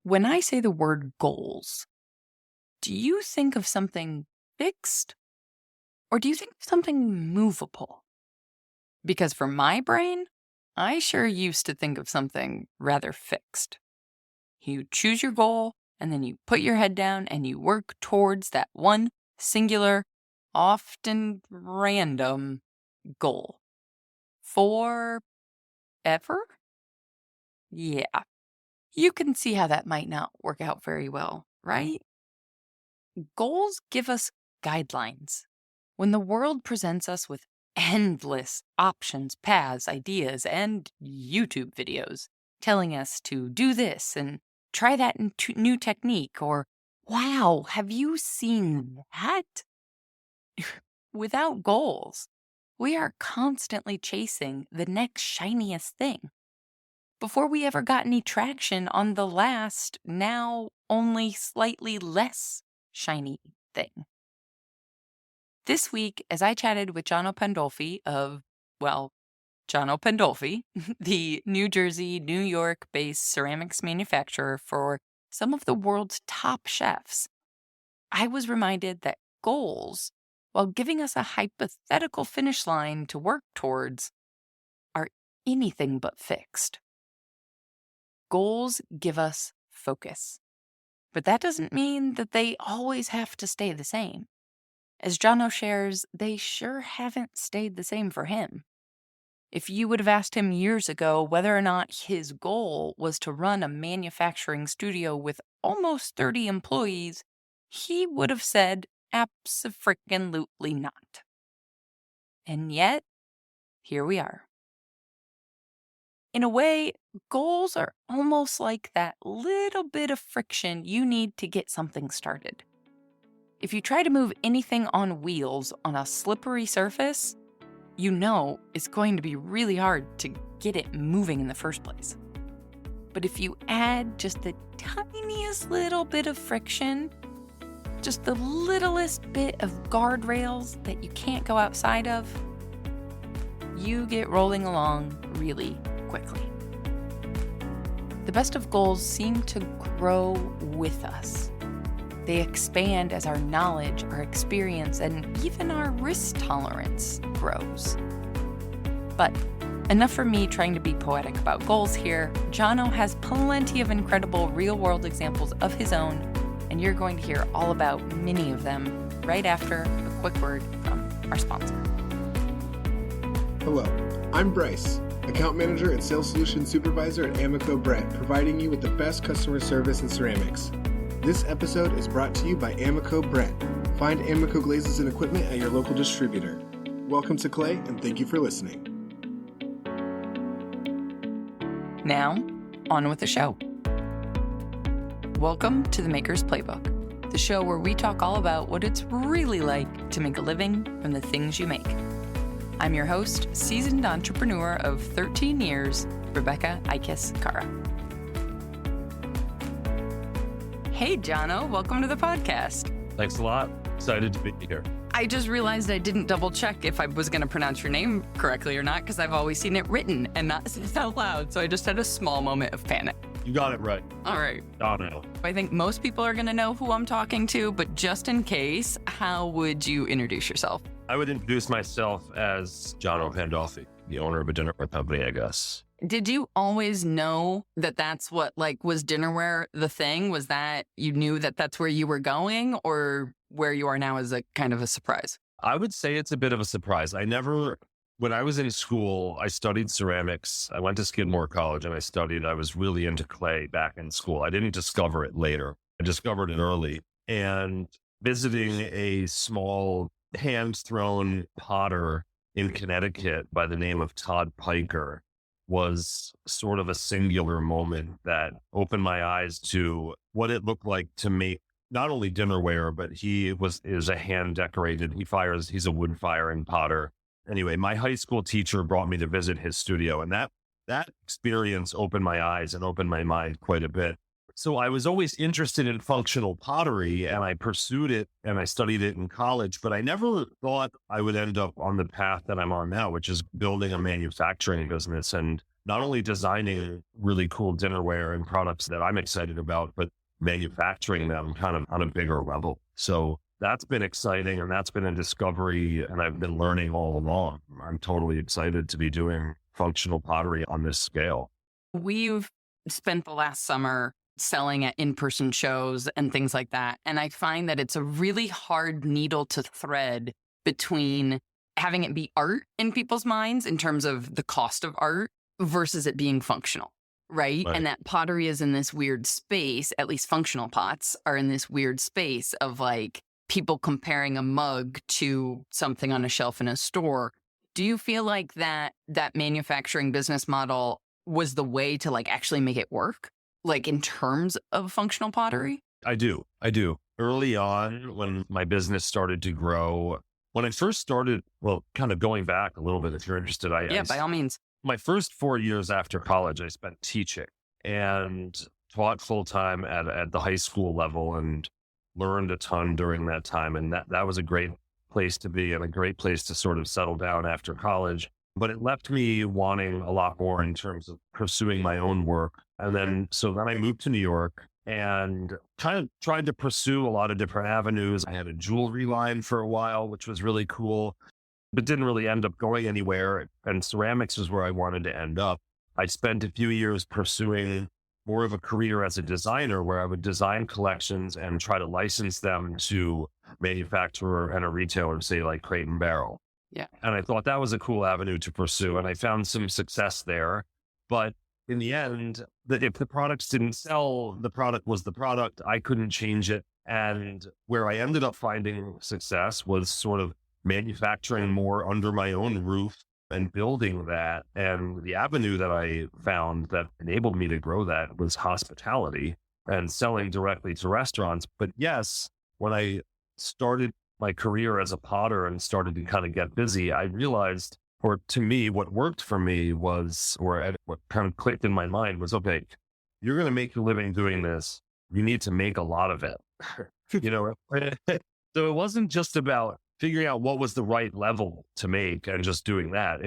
When I say the word goals, do you think of something fixed or do you think of something movable? Because for my brain, I sure used to think of something rather fixed. You choose your goal and then you put your head down and you work towards that one singular, often random goal. Forever? Yeah. You can see how that might not work out very well, right? Goals give us guidelines. When the world presents us with endless options, paths, ideas, and YouTube videos telling us to do this and try that new technique, or wow, have you seen that? Without goals, we are constantly chasing the next shiniest thing before we ever got any traction on the last, now only slightly less shiny thing. This week, as I chatted with Jono Pandolfi of, Jono Pandolfi, the New Jersey, New York-based ceramics manufacturer for some of the world's top chefs, I was reminded that goals, while giving us a hypothetical finish line to work towards, are anything but fixed. Goals give us focus, but that doesn't mean that they always have to stay the same. As Jono shares, they sure haven't stayed the same for him. If you would have asked him years ago whether or not his goal was to run a manufacturing studio with almost 30 employees, he would have said abso-freaking-lutely not. And yet, here we are. In a way, goals are almost like that little bit of friction you need to get something started. If you try to move anything on wheels on a slippery surface, you know it's going to be really hard to get it moving in the first place. But if you add just the tiniest little bit of friction, just the littlest bit of guardrails that you can't go outside of, you get rolling along really quickly. The best of goals seem to grow with us. They expand as our knowledge, our experience, and even our risk tolerance grows. But enough for me trying to be poetic about goals here. Jono has plenty of incredible real-world examples of his own, and you're going to hear all about many of them right after a quick word from our sponsor. Hello, I'm Bryce, Account Manager and Sales Solutions Supervisor at Amico Brett, providing you with the best customer service in ceramics. This episode is brought to you by Amico Brett. Find Amico glazes and equipment at your local distributor. Welcome to Clay, and thank you for listening. Now, on with the show. Welcome to the Maker's Playbook, the show where we talk all about what it's really like to make a living from the things you make. I'm your host, seasoned entrepreneur of 13 years, Rebecca Ikes-Kara. Hey, Jono, welcome to the podcast. Thanks a lot. Excited to be here. I just realized I didn't double check if I was going to pronounce your name correctly or not, because I've always seen it written and not said out loud. So I just had a small moment of panic. You got it right. All right. Jono. I think most people are going to know who I'm talking to, but just in case, how would you introduce yourself? I would introduce myself as Jono Pandolfi, the owner of a dinnerware company, I guess. Did you always know that that's what, was dinnerware the thing? Was that you knew that that's where you were going, or where you are now is a kind of a surprise? I would say it's a bit of a surprise. When I was in school, I studied ceramics. I went to Skidmore College and I was really into clay back in school. I didn't discover it later. I discovered it early. And visiting a small hand-thrown potter in Connecticut by the name of Todd Piker was sort of a singular moment that opened my eyes to what it looked like to make not only dinnerware, but is a hand decorated. He's a wood firing potter. Anyway, my high school teacher brought me to visit his studio, and that experience opened my eyes and opened my mind quite a bit. So I was always interested in functional pottery, and I pursued it and I studied it in college, but I never thought I would end up on the path that I'm on now, which is building a manufacturing business and not only designing really cool dinnerware and products that I'm excited about, but manufacturing them kind of on a bigger level. So that's been exciting and that's been a discovery, and I've been learning all along. I'm totally excited to be doing functional pottery on this scale. We've spent the last summer selling at in-person shows and things like that. And I find that it's a really hard needle to thread between having it be art in people's minds in terms of the cost of art versus it being functional, right? Right. And that pottery is in this weird space, at least functional pots are in this weird space of like people comparing a mug to something on a shelf in a store. Do you feel like that manufacturing business model was the way to like actually make it work? Like in terms of functional pottery? I do. I do. Early on, when my business started to grow, when I first started, well, kind of going back a little bit, if you're interested, Yeah, by all means. my first 4 years after college, I spent teaching and taught full time at the high school level and learned a ton during that time. And that was a great place to be and a great place to sort of settle down after college. But it left me wanting a lot more in terms of pursuing my own work. So then I moved to New York and kind of tried to pursue a lot of different avenues. I had a jewelry line for a while, which was really cool, but didn't really end up going anywhere. And ceramics is where I wanted to end up. I spent a few years pursuing more of a career as a designer where I would design collections and try to license them to manufacturer and a retailer, say like Crate and Barrel. Yeah. And I thought that was a cool avenue to pursue. And I found some success there. But in the end, if the products didn't sell, the product was the product. I couldn't change it. And where I ended up finding success was sort of manufacturing more under my own roof and building that. And the avenue that I found that enabled me to grow that was hospitality and selling directly to restaurants. But yes, when I started my career as a potter and started to kind of get busy, I realized, or to me, what worked for me was, what kind of clicked in my mind was, okay, you're going to make your living doing this. You need to make a lot of it. So it wasn't just about figuring out what was the right level to make and just doing that.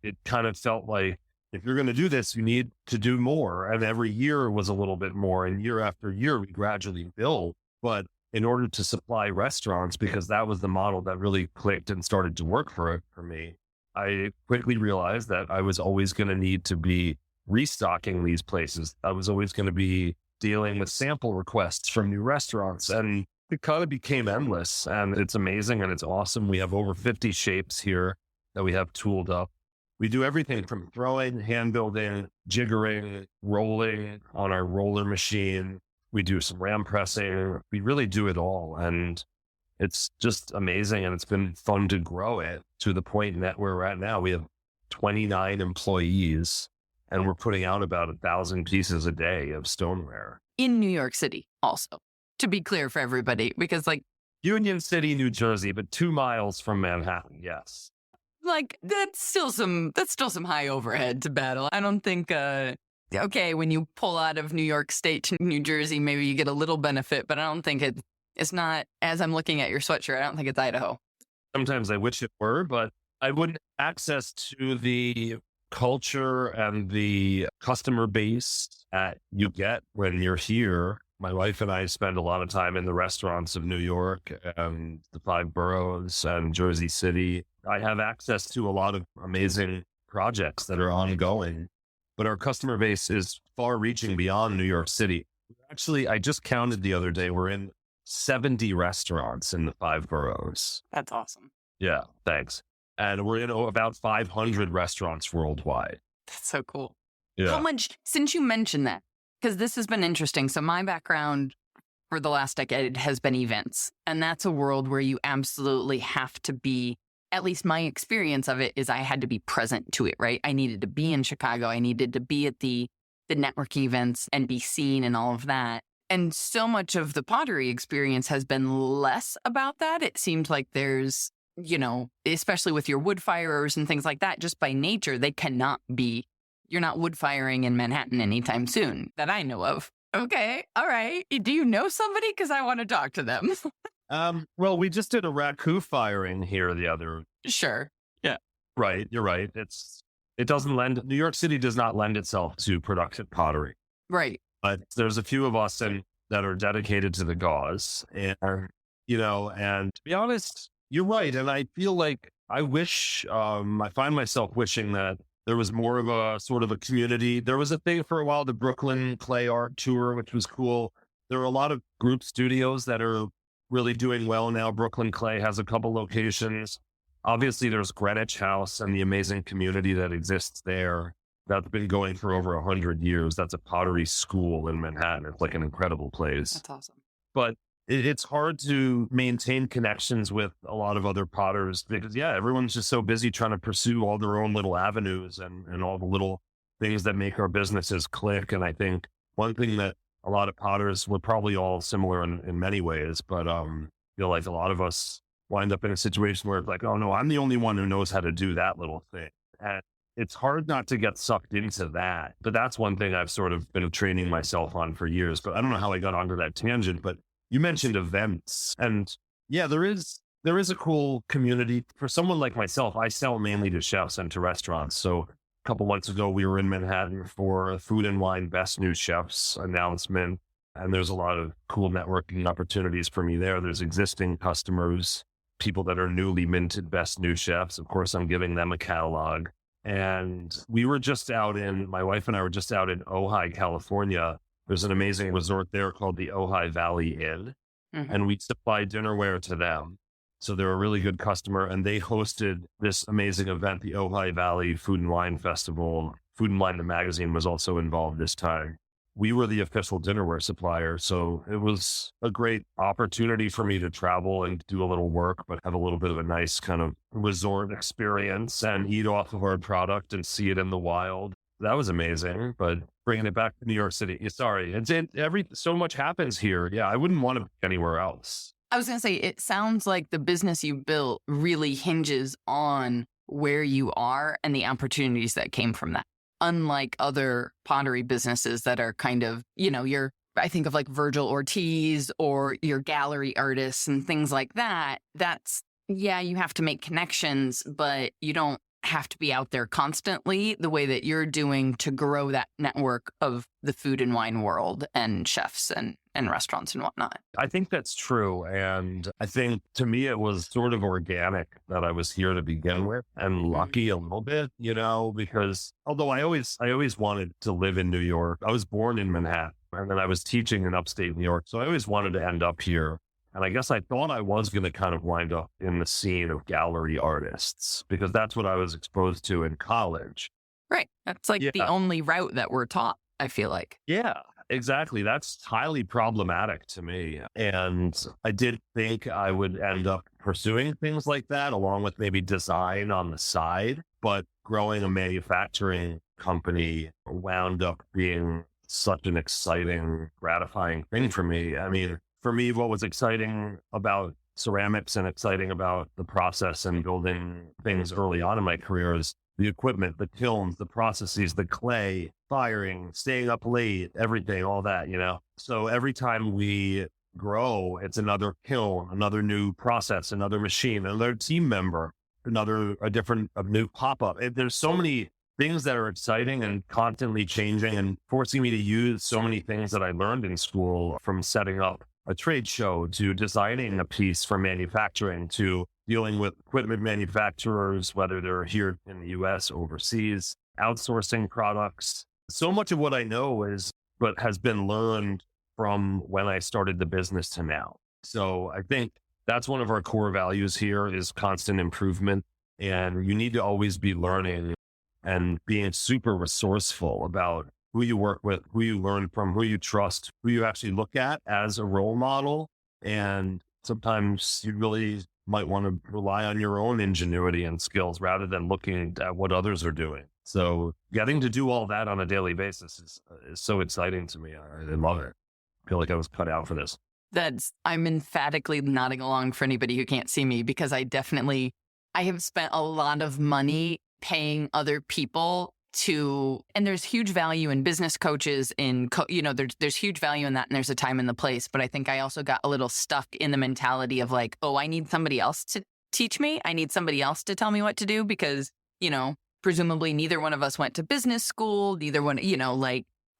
It kind of felt like if you're going to do this, you need to do more. And every year was a little bit more. And year after year, we gradually built. But in order to supply restaurants, because that was the model that really clicked and started to work for me, I quickly realized that I was always going to need to be restocking these places. I was always going to be dealing with sample requests from new restaurants, and it kind of became endless. And it's amazing and it's awesome. We have over 50 shapes here that we have tooled up. We do everything from throwing, hand building, jiggering, rolling on our roller machine. We do some ram pressing. We really do it all. And it's just amazing. And it's been fun to grow it to the point that we're at now. We have 29 employees and we're putting out about 1,000 pieces a day of stoneware. In New York City also, to be clear for everybody, because like Union City, New Jersey, but 2 miles from Manhattan. Yes. that's still some high overhead to battle. I don't think okay, when you pull out of New York State to New Jersey, maybe you get a little benefit, but I don't think it's not, as I'm looking at your sweatshirt, I don't think it's Idaho. Sometimes I wish it were, but I wouldn't have access to the culture and the customer base that you get when you're here. My wife and I spend a lot of time in the restaurants of New York and the 5 boroughs and Jersey City. I have access to a lot of amazing projects that are ongoing, but our customer base is far reaching beyond New York City. Actually, I just counted the other day, we're in 70 restaurants in the 5 boroughs. That's awesome. Yeah, thanks. And we're in about 500 restaurants worldwide. That's so cool. Yeah. How much, since you mentioned that, because this has been interesting. So my background for the last decade has been events. And that's a world where you absolutely have to be, at least my experience of it is I had to be present to it, right? I needed to be in Chicago. I needed to be at the networking events and be seen and all of that. And so much of the pottery experience has been less about that. It seemed like there's, especially with your wood firers and things like that, just by nature, they cannot be, you're not wood firing in Manhattan anytime soon that I know of. Okay. All right. Do you know somebody? Because I want to talk to them. Well, we just did a raku firing here the other. Sure. Yeah. Right. You're right. It's it doesn't lend, New York City does not lend itself to production pottery. Right. But there's a few of us that are dedicated to the gauze. And to be honest, you're right. And I feel like I find myself wishing that there was more of a sort of a community. There was a thing for a while, the Brooklyn Clay Art Tour, which was cool. There are a lot of group studios that are really doing well now. Brooklyn Clay has a couple locations. Obviously, there's Greenwich House and the amazing community that exists there. That's been going for over 100 years. That's a pottery school in Manhattan. It's like an incredible place. That's awesome. But it's hard to maintain connections with a lot of other potters because, yeah, everyone's just so busy trying to pursue all their own little avenues and all the little things that make our businesses click. And I think one thing that a lot of potters, we're probably all similar in many ways, but feel like a lot of us wind up in a situation where it's like, oh no, I'm the only one who knows how to do that little thing. And it's hard not to get sucked into that. But that's one thing I've sort of been training myself on for years. But I don't know how I got onto that tangent, but you mentioned events. And yeah, there is a cool community. For someone like myself, I sell mainly to chefs and to restaurants. So a couple months ago, we were in Manhattan for a Food and Wine Best New Chefs announcement. And there's a lot of cool networking opportunities for me there. There's existing customers, people that are newly minted Best New Chefs. Of course, I'm giving them a catalog. And my wife and I were just out in Ojai, California. There's an amazing resort there called the Ojai Valley Inn. Mm-hmm. And we supply dinnerware to them. So they're a really good customer. And they hosted this amazing event, the Ojai Valley Food and Wine Festival. Food and Wine, the magazine, was also involved this time. We were the official dinnerware supplier. So it was a great opportunity for me to travel and do a little work, but have a little bit of a nice kind of resort experience and eat off of our product and see it in the wild. That was amazing. But bringing it back to New York City, sorry, so much happens here. Yeah, I wouldn't want to be anywhere else. I was going to say, it sounds like the business you built really hinges on where you are and the opportunities that came from that. Unlike other pottery businesses that are kind of, I think of like Virgil Ortiz or your gallery artists and things like that. You have to make connections, but you don't have to be out there constantly the way that you're doing to grow that network of the food and wine world and chefs and restaurants and whatnot. I think that's true. And I think to me, it was sort of organic that I was here to begin with and lucky a little bit, because although I always wanted to live in New York, I was born in Manhattan and then I was teaching in upstate New York. So I always wanted to end up here. And I guess I thought I was going to kind of wind up in the scene of gallery artists because that's what I was exposed to in college. Right. That's like the only route that we're taught, I feel like. Yeah, exactly. That's highly problematic to me. And I did think I would end up pursuing things like that along with maybe design on the side. But growing a manufacturing company wound up being such an exciting, gratifying thing for me. I mean, for me, what was exciting about ceramics and exciting about the process and building things early on in my career is the equipment, the kilns, the processes, the clay, firing, staying up late, everything, all that, So every time we grow, it's another kiln, another new process, another machine, another team member, a new pop-up. There's so many things that are exciting and constantly changing and forcing me to use so many things that I learned in school, from setting up a trade show to designing a piece for manufacturing to dealing with equipment manufacturers, whether they're here in the US, overseas, outsourcing products. So much of what I know has been learned from when I started the business to now. So I think that's one of our core values here is constant improvement. And you need to always be learning and being super resourceful about who you work with, who you learn from, who you trust, who you actually look at as a role model. And sometimes you really might want to rely on your own ingenuity and skills rather than looking at what others are doing. So getting to do all that on a daily basis is so exciting to me. I love it. I feel like I was cut out for this. I'm emphatically nodding along for anybody who can't see me because I have spent a lot of money paying other people and there's huge value in business coaches there's huge value in that, and there's a time and the place. But I think I also got a little stuck in the mentality of like, oh, I need somebody else to teach me. I need somebody else to tell me what to do because, presumably neither one of us went to business school, neither one,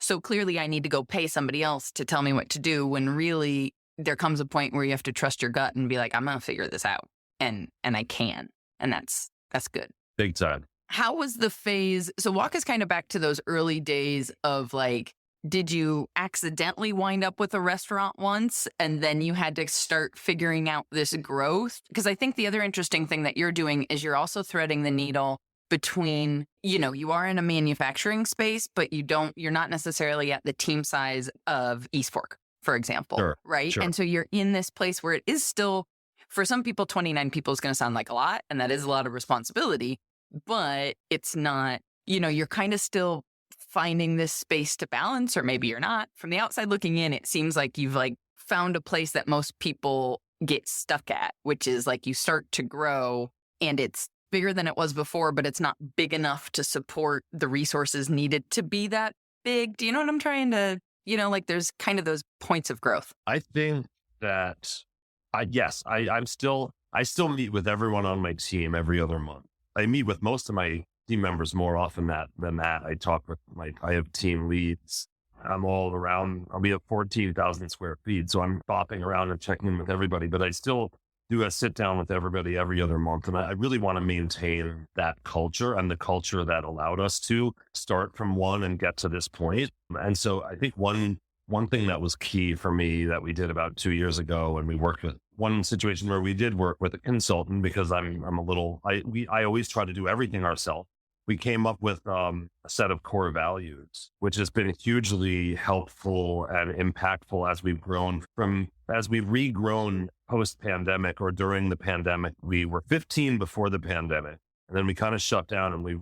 so clearly I need to go pay somebody else to tell me what to do when really there comes a point where you have to trust your gut and be like, I'm going to figure this out. And I can. And that's good. Big time. How was the phase? So walk us kind of back to those early days of like, did you accidentally wind up with a restaurant once and then you had to start figuring out this growth? Because I think the other interesting thing that you're doing is you're also threading the needle between, you are in a manufacturing space, but you're not necessarily at the team size of East Fork, for example, Sure, right? sure. And so you're in this place where it is still, for some people, 29 people is going to sound like a lot, and that is a lot of responsibility, but it's not, you're kind of still finding this space to balance, or maybe you're not. From the outside looking in, it seems like you've like found a place that most people get stuck at, which is like you start to grow and it's bigger than it was before, but it's not big enough to support the resources needed to be that big. Do you know what I'm trying to, like there's kind of those points of growth. I think that I still meet with everyone on my team every other month. I meet with most of my team members more often than that. I talk with I have team leads. I'm all around. We have 14,000 square feet. So I'm bopping around and checking in with everybody, but I still do a sit down with everybody every other month. And I really want to maintain that culture and the culture that allowed us to start from one and get to this point. And so I think one thing that was key for me that we did about 2 years ago, and we worked with one situation where we did work with a consultant because I always try to do everything ourselves. We came up with a set of core values, which has been hugely helpful and impactful as we've regrown post-pandemic or during the pandemic. We were 15 before the pandemic, and then we kind of shut down, and we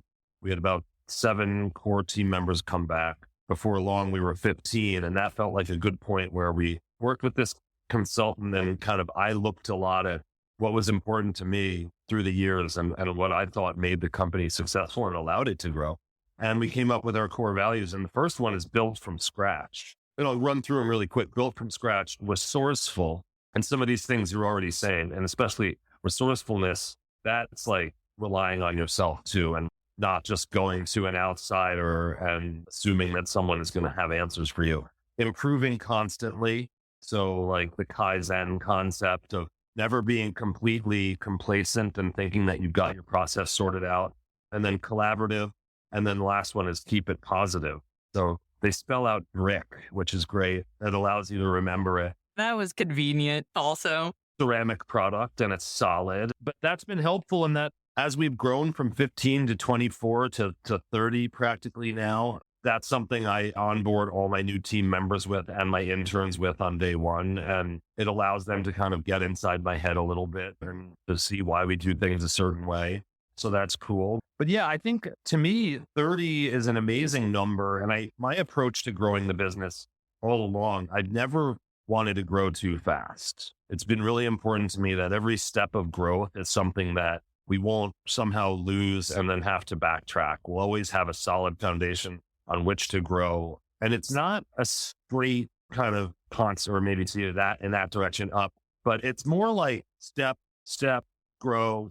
had about 7 core team members come back. Before long, we were 15, and that felt like a good point where we worked with this consultant, and kind of I looked a lot at what was important to me through the years and what I thought made the company successful and allowed it to grow. And we came up with our core values. And the first one is built from scratch. I'll run through them really quick. Built from scratch, resourceful. And some of these things you're already saying, and especially resourcefulness, that's like relying on yourself too, and not just going to an outsider and assuming that someone is going to have answers for you. Improving constantly. So like the Kaizen concept of never being completely complacent and thinking that you've got your process sorted out. And then collaborative. And then the last one is keep it positive. So they spell out brick, which is great. That allows you to remember it. That was convenient also. Ceramic product, and it's solid. But that's been helpful in that as we've grown from 15 to 24 to 30 practically now, that's something I onboard all my new team members with and my interns with on day one. And it allows them to kind of get inside my head a little bit and to see why we do things a certain way. So that's cool. But yeah, I think to me, 30 is an amazing number. And my approach to growing the business all along, I've never wanted to grow too fast. It's been really important to me that every step of growth is something that we won't somehow lose and then have to backtrack. We'll always have a solid foundation on which to grow. And it's not a straight kind of constant, or maybe to that in that direction up, but it's more like step, grow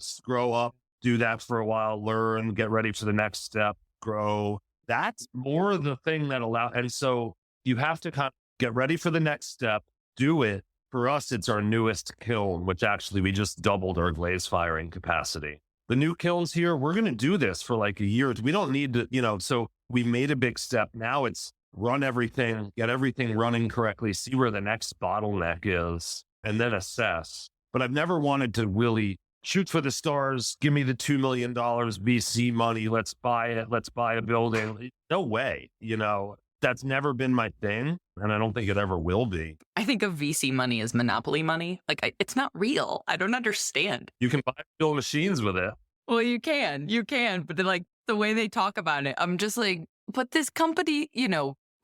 up, do that for a while, learn, get ready for the next step, grow. That's more the thing that allows. And so you have to kind of get ready for the next step, do it. For us, it's our newest kiln, which actually we just doubled our glaze firing capacity. The new kilns here, we're going to do this for like a year. We don't need to, so we made a big step. Now it's run everything, get everything running correctly, see where the next bottleneck is, and then assess. But I've never wanted to really shoot for the stars, give me the $2 million VC money, let's buy it, let's buy a building. No way, that's never been my thing. And I don't think it ever will be. I think of VC money as monopoly money. Like, it's not real. I don't understand. You can buy real machines with it. Well, you can. But then, like, the way they talk about it, I'm just like, but this company,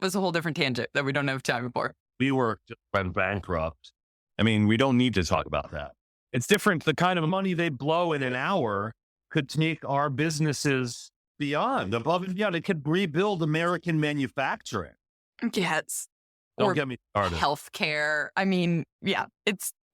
was a whole different tangent that we don't have time for. WeWork just went bankrupt. I mean, we don't need to talk about that. It's different. The kind of money they blow in an hour could take our businesses beyond, above and beyond. It could rebuild American manufacturing. Yes. Don't get me started. Healthcare. I mean, yeah,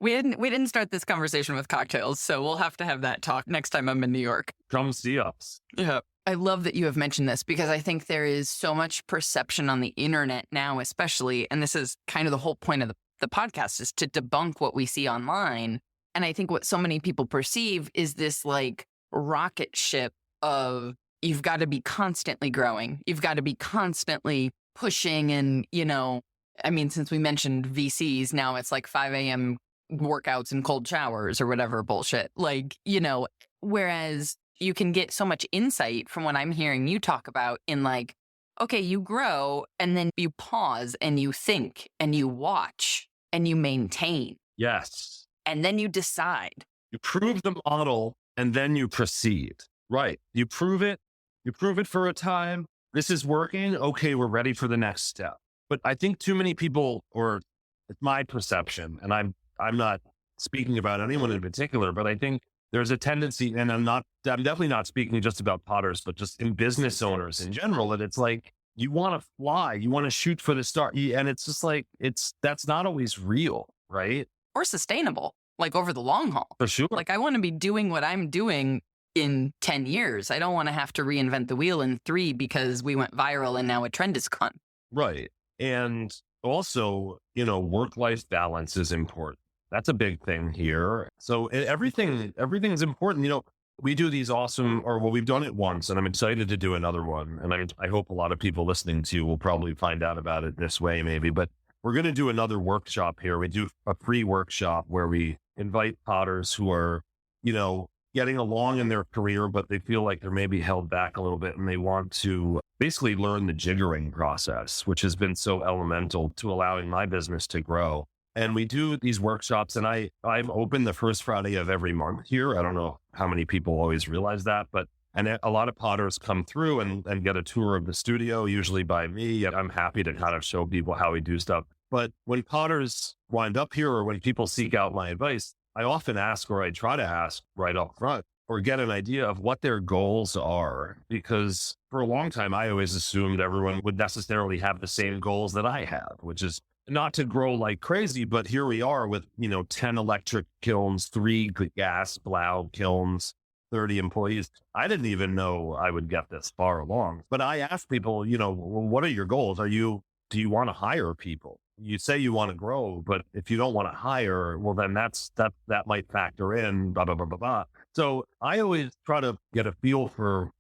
we didn't start this conversation with cocktails, so we'll have to have that talk next time I'm in New York. Come see us. Yeah. I love that you have mentioned this because I think there is so much perception on the internet now, especially, and this is kind of the whole point of the podcast is to debunk what we see online. And I think what so many people perceive is this like rocket ship of you've got to be constantly growing. You've got to be constantly pushing. And, I mean, since we mentioned VCs, now it's like 5 a.m. workouts and cold showers or whatever bullshit. Like, whereas you can get so much insight from what I'm hearing you talk about in like, okay, you grow and then you pause and you think and you watch and you maintain Yes. and then you decide. You prove the model and then you proceed. Right. You prove it for a time. This is working. Okay, we're ready for the next step. But I think too many people, or it's my perception, and I'm not speaking about anyone in particular, but I think there's a tendency, and I'm definitely not speaking just about potters, but just in business owners in general, that it's like, you want to fly, you want to shoot for the star. And it's just like, that's not always real, right? Or sustainable, like over the long haul. For sure. Like I want to be doing what I'm doing in 10 years. I don't want to have to reinvent the wheel in 3 because we went viral and now a trend is gone. Right. And also, work-life balance is important. That's a big thing here. So everything's important. We do these awesome, we've done it once, and I'm excited to do another one. And I hope a lot of people listening to you will probably find out about it this way, maybe. But we're going to do another workshop here. We do a free workshop where we invite potters who are, getting along in their career, but they feel like they're maybe held back a little bit, and they want to basically learn the jiggering process, which has been so elemental to allowing my business to grow. And we do these workshops, and I'm open the first Friday of every month here. I don't know how many people always realize that, and a lot of potters come through and get a tour of the studio, usually by me. And I'm happy to kind of show people how we do stuff. But when potters wind up here, or when people seek out my advice, I often ask, or I try to ask right up front, or get an idea of what their goals are. Because for a long time, I always assumed everyone would necessarily have the same goals that I have, which is not to grow like crazy. But here we are with, 10 electric kilns, 3 gas plow kilns, 30 employees. I didn't even know I would get this far along. But I asked people, well, what are your goals? Do you want to hire people? You say you want to grow, but if you don't want to hire, well, then that might factor in, blah, blah, blah, blah, blah. So I always try to get a feel for,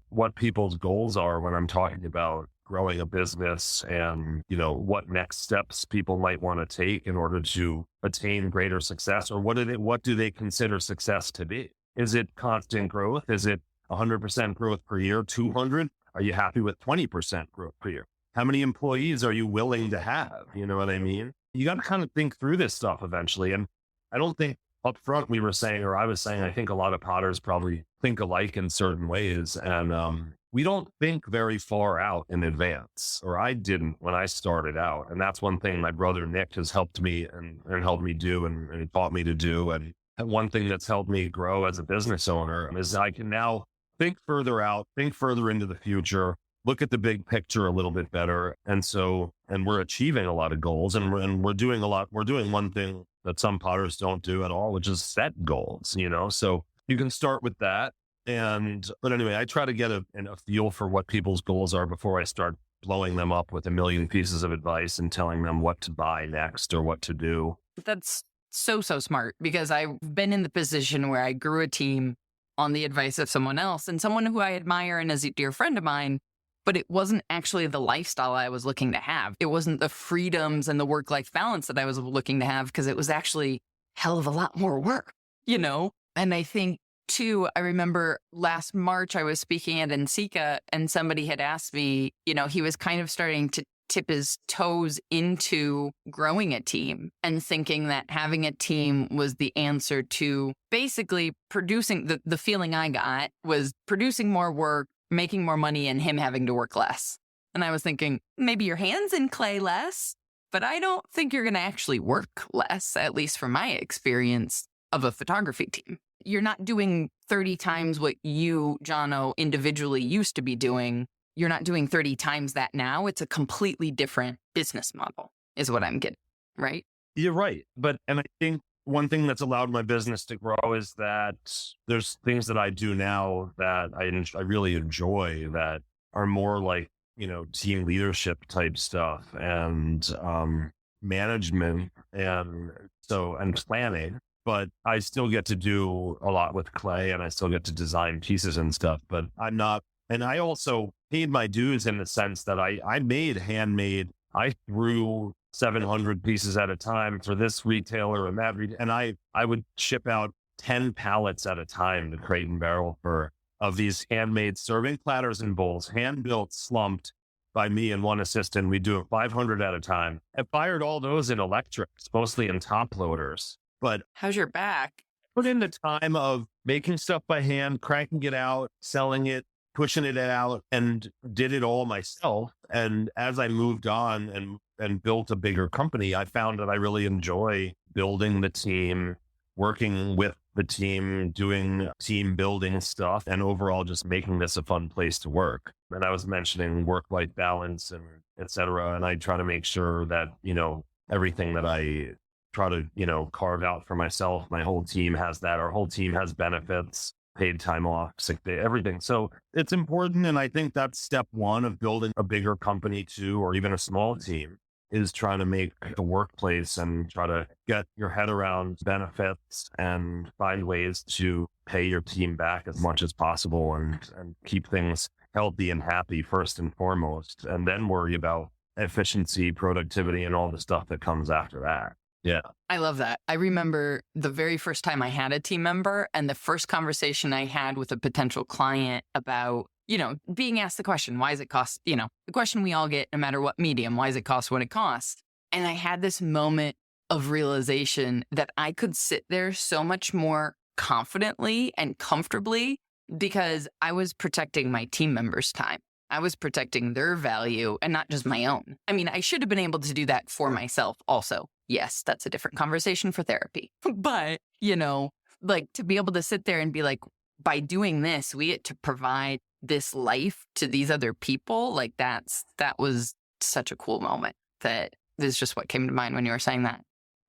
what people's goals are when I'm talking about growing a business, and, what next steps people might want to take in order to attain greater success, or what do they consider success to be? Is it constant growth? Is it 100% growth per year, 200? Are you happy with 20% growth per year? How many employees are you willing to have? You know what I mean? You got to kind of think through this stuff eventually. And I don't think up front I was saying, I think a lot of potters probably think alike in certain ways. And we don't think very far out in advance, or I didn't when I started out. And that's one thing my brother Nick has helped me and helped me do and taught me to do. And one thing that's helped me grow as a business owner is I can now think further out, think further into the future, look at the big picture a little bit better. And we're achieving a lot of goals, and we're doing one thing that some potters don't do at all, which is set goals, so you can start with that. But anyway, I try to get a feel for what people's goals are before I start blowing them up with a million pieces of advice and telling them what to buy next or what to do. That's so smart, because I've been in the position where I grew a team on the advice of someone else, and someone who I admire and is a dear friend of mine. But it wasn't actually the lifestyle I was looking to have. It wasn't the freedoms and the work-life balance that I was looking to have, because it was actually hell of a lot more work, And I think, too, I remember last March I was speaking at NCECA, and somebody had asked me, he was kind of starting to tip his toes into growing a team and thinking that having a team was the answer to basically producing. The feeling I got was producing more work, making more money, and him having to work less. And I was thinking, maybe your hands in clay less, but I don't think you're going to actually work less, at least from my experience of a photography team. You're not doing 30 times what you, Jono, individually used to be doing. You're not doing 30 times that now. It's a completely different business model, is what I'm getting, right? You're right. And I think one thing that's allowed my business to grow is that there's things that I do now that I really enjoy that are more like, team leadership type stuff and management and planning. But I still get to do a lot with clay and I still get to design pieces and stuff, but I'm not. And I also paid my dues in the sense that I made handmade. I threw 700 pieces at a time for this retailer and that, and I would ship out 10 pallets at a time to Crate and Barrel of these handmade serving platters and bowls, hand built, slumped by me and one assistant. We do it 500 at a time. I fired all those in electrics, mostly in top loaders. But How's your back? put in the time of making stuff by hand, cranking it out, selling it, pushing it out, and did it all myself. And as I moved on and built a bigger company, I found that I really enjoy building the team, working with the team, doing team building stuff, and overall just making this a fun place to work. And I was mentioning work-life balance and et cetera. And I try to make sure that, everything that I try to, carve out for myself, my whole team has that. Our whole team has benefits, paid time off, sick day, everything. So it's important. And I think that's step one of building a bigger company too, or even a small team, is trying to make the workplace and try to get your head around benefits and find ways to pay your team back as much as possible and keep things healthy and happy first and foremost, and then worry about efficiency, productivity, and all the stuff that comes after that. Yeah. I love that. I remember the very first time I had a team member and the first conversation I had with a potential client about, being asked the question, why does it cost, the question we all get no matter what medium, why does it cost what it costs? And I had this moment of realization that I could sit there so much more confidently and comfortably because I was protecting my team members' time. I was protecting their value and not just my own. I mean, I should have been able to do that for myself also. Yes, that's a different conversation for therapy. But, to be able to sit there and be like, by doing this, we get to provide this life to these other people. Like that was such a cool moment. That is just what came to mind when you were saying that.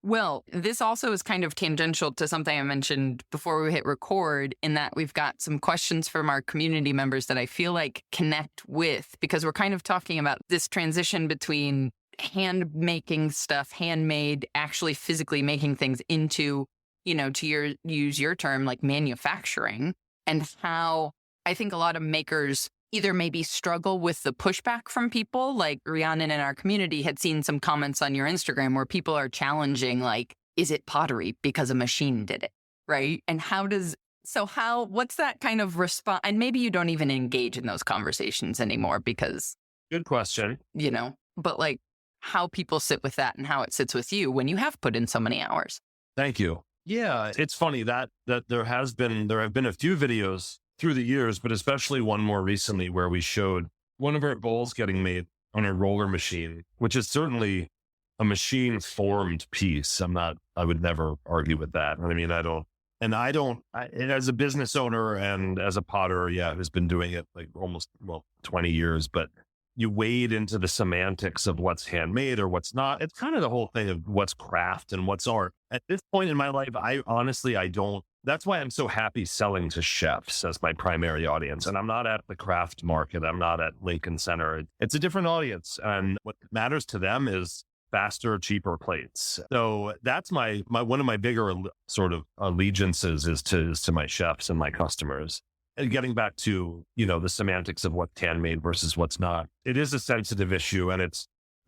Well, this also is kind of tangential to something I mentioned before we hit record, in that we've got some questions from our community members that I feel like connect with, because we're kind of talking about this transition between hand making stuff, handmade, actually physically making things into, use your term, like manufacturing, and how I think a lot of makers either maybe struggle with the pushback from people. Like Rhiannon in our community had seen some comments on your Instagram where people are challenging, like, is it pottery because a machine did it? Right. And what's that kind of response? And maybe you don't even engage in those conversations anymore because, Good question. but like how people sit with that and how it sits with you when you have put in so many hours. Thank you. Yeah. It's funny that there have been a few videos through the years, but especially one more recently where we showed one of our bowls getting made on a roller machine, which is certainly a machine formed piece. I would never argue with that. I mean, as a business owner and as a potter, who's been doing it like almost 20 years, but you wade into the semantics of what's handmade or what's not. It's kind of the whole thing of what's craft and what's art. At this point in my life, I don't. That's why I'm so happy selling to chefs as my primary audience. And I'm not at the craft market. I'm not at Lincoln Center. It's a different audience. And what matters to them is faster, cheaper plates. So that's my one of my bigger sort of allegiances is to my chefs and my customers. And getting back to, the semantics of what's handmade versus what's not, it is a sensitive issue. And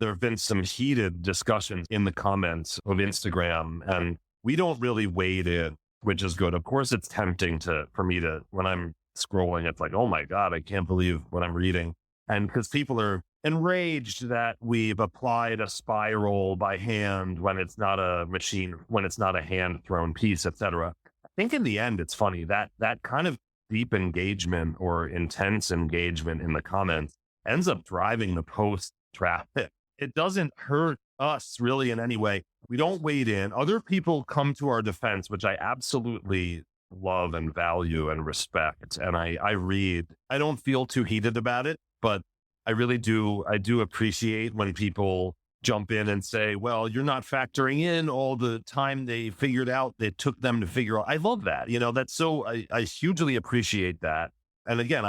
there have been some heated discussions in the comments of Instagram, and we don't really wade in, which is good. Of course, it's tempting for me to, when I'm scrolling, it's like, oh my God, I can't believe what I'm reading. And because people are enraged that we've applied a spiral by hand when it's not a machine, when it's not a hand thrown piece, et cetera. I think in the end, it's funny that kind of deep engagement or intense engagement in the comments ends up driving the post traffic. It doesn't hurt us really in any way. We don't wade in. Other people come to our defense, which I absolutely love and value and respect. And I read. I don't feel too heated about it, but I really do. I do appreciate when people jump in and say, well, you're not factoring in all the time they figured out that took them to figure out. I love that. That's so, I hugely appreciate that. And again,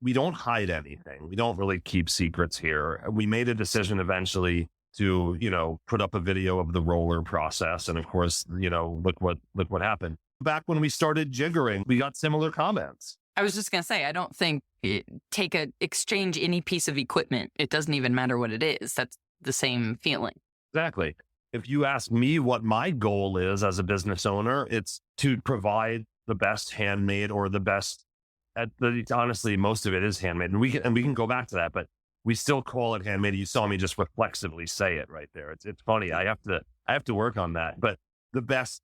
we don't hide anything. We don't really keep secrets here. We made a decision eventually to, put up a video of the roller process. And of course, look what happened. Back when we started jiggering, we got similar comments. I was just going to say, I don't think exchange any piece of equipment. It doesn't even matter what it is. That's the same feeling. Exactly. If you ask me what my goal is as a business owner, it's to provide the best handmade or the best honestly, most of it is handmade, and we can go back to that, but we still call it handmade. You saw me just reflexively say it right there. It's funny. I have to work on that, but the best,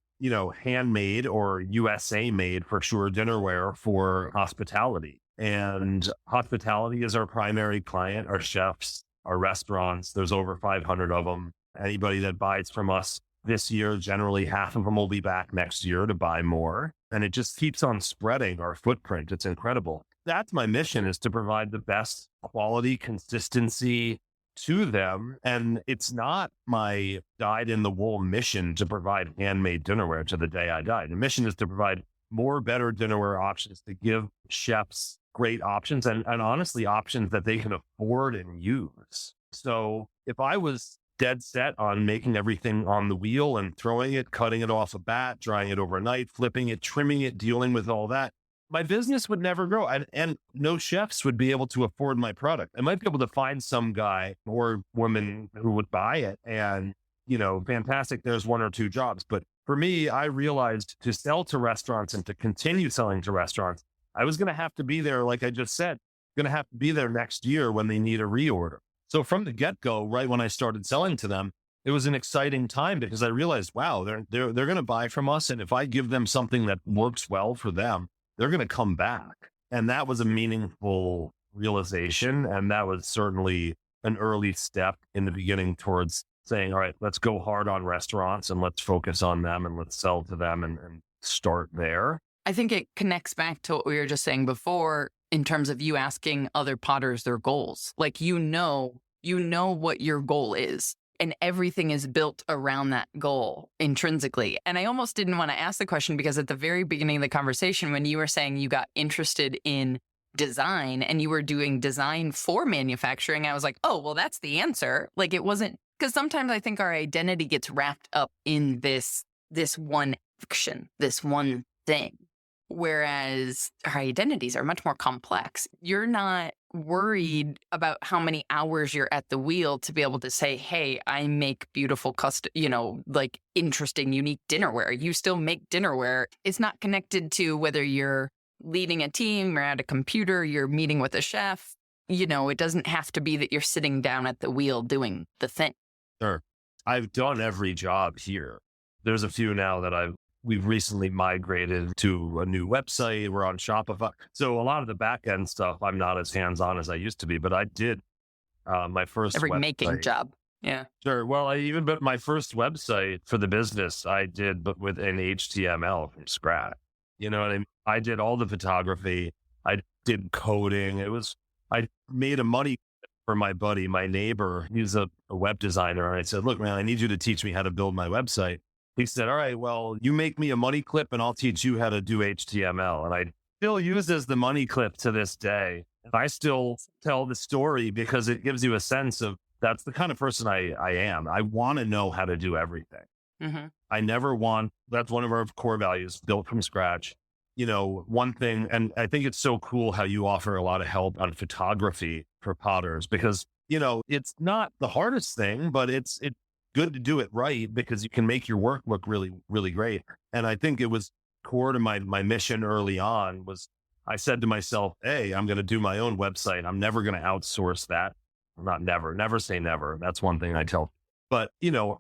handmade or USA made for sure dinnerware for hospitality. And hospitality is our primary client, our chefs, our restaurants. There's over 500 of them. Anybody that buys from us this year, generally half of them will be back next year to buy more. And it just keeps on spreading our footprint. It's incredible. That's my mission, is to provide the best quality, consistency to them. And it's not my dyed in the wool mission to provide handmade dinnerware to the day I die. The mission is to provide more better dinnerware options, to give chefs great options and honestly options that they can afford and use. So if I was dead set on making everything on the wheel and throwing it, cutting it off a bat, drying it overnight, flipping it, trimming it, dealing with all that, my business would never grow. And no chefs would be able to afford my product. I might be able to find some guy or woman who would buy it and, fantastic, there's one or two jobs. But for me, I realized to sell to restaurants and to continue selling to restaurants, I was going to have to be there, like I just said, going to have to be there next year when they need a reorder. So from the get-go, right when I started selling to them, it was an exciting time because I realized, wow, they're going to buy from us. And if I give them something that works well for them, they're going to come back. And that was a meaningful realization. And that was certainly an early step in the beginning towards saying, all right, let's go hard on restaurants and let's focus on them and let's sell to them and start there. I think it connects back to what we were just saying before in terms of you asking other potters their goals. Like, you know what your goal is. And everything is built around that goal intrinsically. And I almost didn't want to ask the question because at the very beginning of the conversation, when you were saying you got interested in design and you were doing design for manufacturing, I was like, oh, well, that's the answer. Like, it wasn't, because sometimes I think our identity gets wrapped up in this one action, this one thing. Whereas our identities are much more complex. You're not worried about how many hours you're at the wheel to be able to say, hey, I make beautiful custom, like interesting, unique dinnerware. You still make dinnerware. It's not connected to whether you're leading a team or at a computer, you're meeting with a chef. It doesn't have to be that you're sitting down at the wheel doing the thing. Sure. I've done every job here. There's a few now that we've recently migrated to a new website. We're on Shopify. So a lot of the back end stuff, I'm not as hands-on as I used to be, but I did my first every website. Making job. Yeah. Sure. Well, but my first website for the business, I did, but with an HTML from scratch. You know what I mean? I did all the photography. I did coding. I made a money for my buddy, my neighbor. He's a web designer. And I said, look, man, I need you to teach me how to build my website. He said, all right, well, you make me a money clip and I'll teach you how to do HTML. And I still use as the money clip to this day. And I still tell the story because it gives you a sense of that's the kind of person I am. I want to know how to do everything. Mm-hmm. That's one of our core values, built from scratch. One thing, and I think it's so cool how you offer a lot of help on photography for potters because, it's not the hardest thing, but it's good to do it right because you can make your work look really, really great. And I think it was core to my mission early on was I said to myself, hey, I'm going to do my own website. I'm never going to outsource that. Not never say never. That's one thing I tell. But,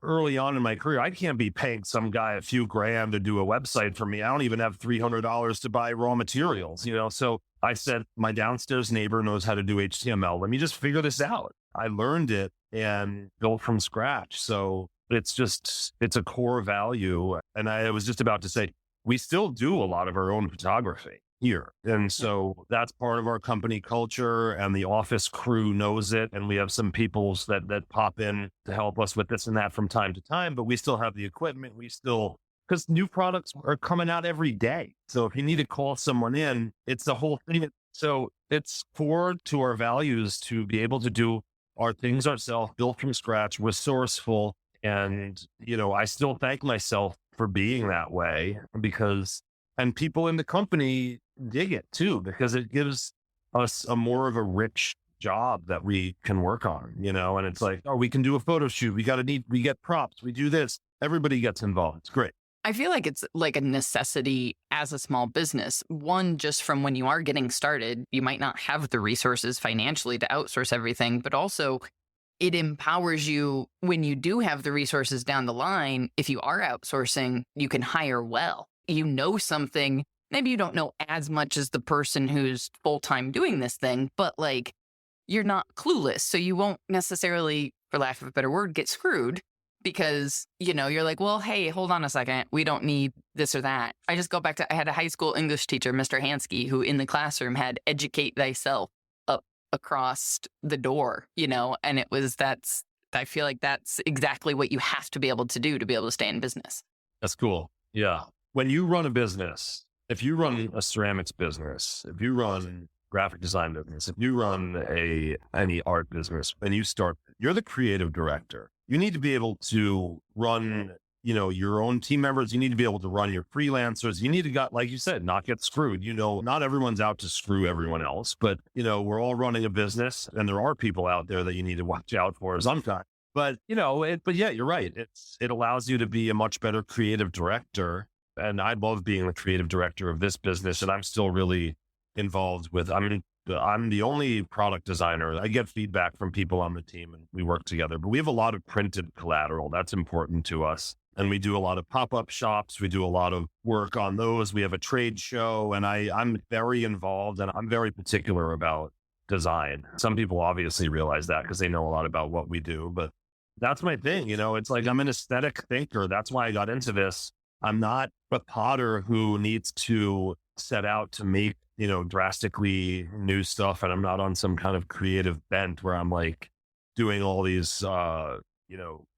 early on in my career, I can't be paying some guy a few grand to do a website for me. I don't even have $300 to buy raw materials, So I said, my downstairs neighbor knows how to do HTML. Let me just figure this out. I learned it and built from scratch. So it's a core value. And I was just about to say, we still do a lot of our own photography. here. And so that's part of our company culture, and the office crew knows it. And we have some peoples that pop in to help us with this and that from time to time, but we still have the equipment. We still, because new products are coming out every day. So if you need to call someone in, it's the whole thing. So it's core to our values to be able to do our things ourselves, built from scratch, resourceful. And, I still thank myself for being that way because, and people in the company dig it too, because it gives us a more of a rich job that we can work on, and it's like, oh, we can do a photo shoot. We get props. We do this. Everybody gets involved. It's great. I feel like it's like a necessity as a small business. One, just from when you are getting started, you might not have the resources financially to outsource everything, but also it empowers you when you do have the resources down the line. If you are outsourcing, you can hire well. You know something. Maybe you don't know as much as the person who's full-time doing this thing, but like you're not clueless. So you won't necessarily, for lack of a better word, get screwed because, you're like, well, hey, hold on a second. We don't need this or that. I just go back to, I had a high school English teacher, Mr. Hansky, who in the classroom had educate thyself up across the door, and I feel like that's exactly what you have to be able to do to be able to stay in business. That's cool. Yeah. When you run a business, if you run a ceramics business, if you run graphic design business, if you run any art business, and you're the creative director. You need to be able to run, your own team members. You need to be able to run your freelancers. You need to, like you said, not get screwed. Not everyone's out to screw everyone else, but we're all running a business, and there are people out there that you need to watch out for sometimes. But but yeah, you're right. It allows you to be a much better creative director. And I love being the creative director of this business, and I'm still really involved with. I'm the only product designer. I get feedback from people on the team and we work together, but we have a lot of printed collateral. That's important to us. And we do a lot of pop-up shops. We do a lot of work on those. We have a trade show, and I'm very involved, and I'm very particular about design. Some people obviously realize that because they know a lot about what we do, but that's my thing. It's like I'm an aesthetic thinker. That's why I got into this. I'm not a potter who needs to set out to make, drastically new stuff. And I'm not on some kind of creative bent where I'm like doing all these,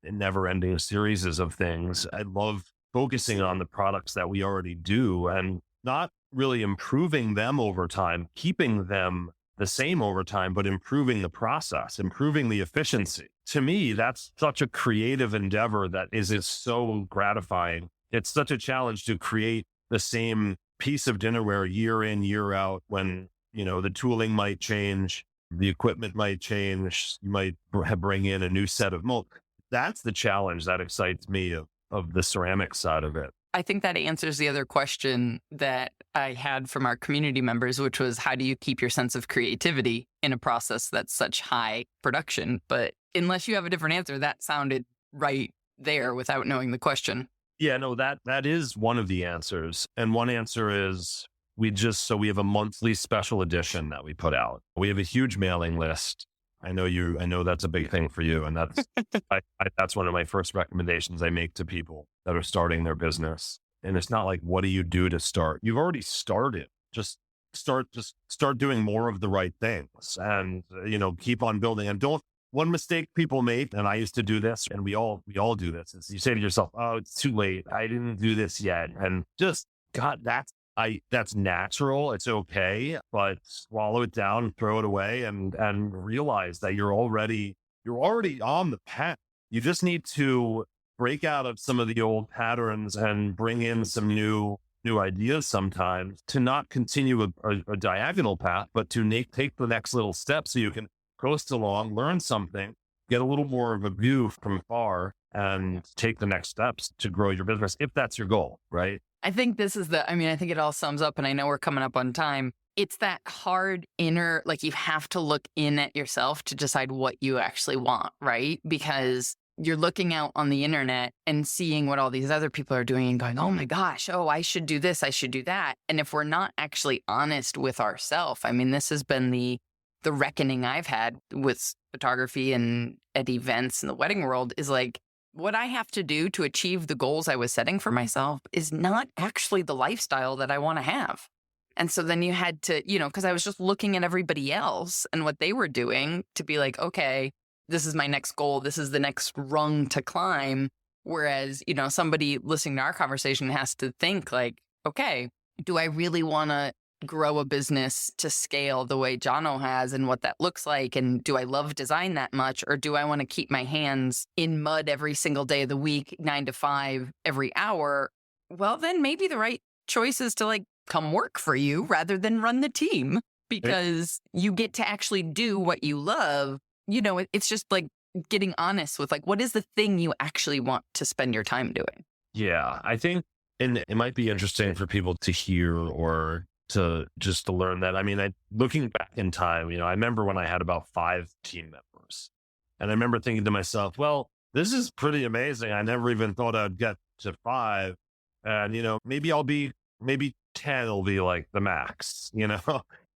never ending series of things. I love focusing on the products that we already do and not really improving them over time, keeping them the same over time, but improving the process, improving the efficiency. To me, that's such a creative endeavor that is so gratifying. It's such a challenge to create the same piece of dinnerware year in, year out when, the tooling might change, the equipment might change, you might bring in a new set of molds. That's the challenge that excites me of the ceramic side of it. I think that answers the other question that I had from our community members, which was how do you keep your sense of creativity in a process that's such high production? But unless you have a different answer, that sounded right there without knowing the question. Yeah, no, that is one of the answers. And one answer is we have a monthly special edition that we put out. We have a huge mailing list. I know that's a big thing for you. And that's, that's one of my first recommendations I make to people that are starting their business. And it's not like, what do you do to start? You've already started. Just start doing more of the right things and, keep on building. And one mistake people make, and I used to do this, and we all do this, is you say to yourself, oh, it's too late. I didn't do this yet. And just, God, that's natural. It's okay, but swallow it down, throw it away, and realize that you're already on the path. You just need to break out of some of the old patterns and bring in some new ideas sometimes to not continue a diagonal path, but to take the next little step so you can coast along, learn something, get a little more of a view from far, and take the next steps to grow your business, if that's your goal, right? I think I think it all sums up, and I know we're coming up on time. It's that hard inner, like you have to look in at yourself to decide what you actually want, right? Because you're looking out on the internet and seeing what all these other people are doing and going, oh my gosh, I should do this, I should do that. And if we're not actually honest with ourselves, this has been the reckoning I've had with photography and at events in the wedding world is like, what I have to do to achieve the goals I was setting for myself is not actually the lifestyle that I want to have. And so then you had to, because I was just looking at everybody else and what they were doing to be like, okay, this is my next goal. This is the next rung to climb. Whereas, somebody listening to our conversation has to think like, okay, do I really want to grow a business to scale the way Jono has and what that looks like? And do I love design that much? Or do I want to keep my hands in mud every single day of the week, 9 to 5, every hour? Well, then maybe the right choice is to like come work for you rather than run the team, because you get to actually do what you love. It's just like getting honest with like, what is the thing you actually want to spend your time doing? Yeah, I think, and it might be interesting for people to hear or to learn that. I mean, looking back in time, I remember when I had about 5 team members, and I remember thinking to myself, well, this is pretty amazing. I never even thought I'd get to 5. And, maybe 10 will be like the max,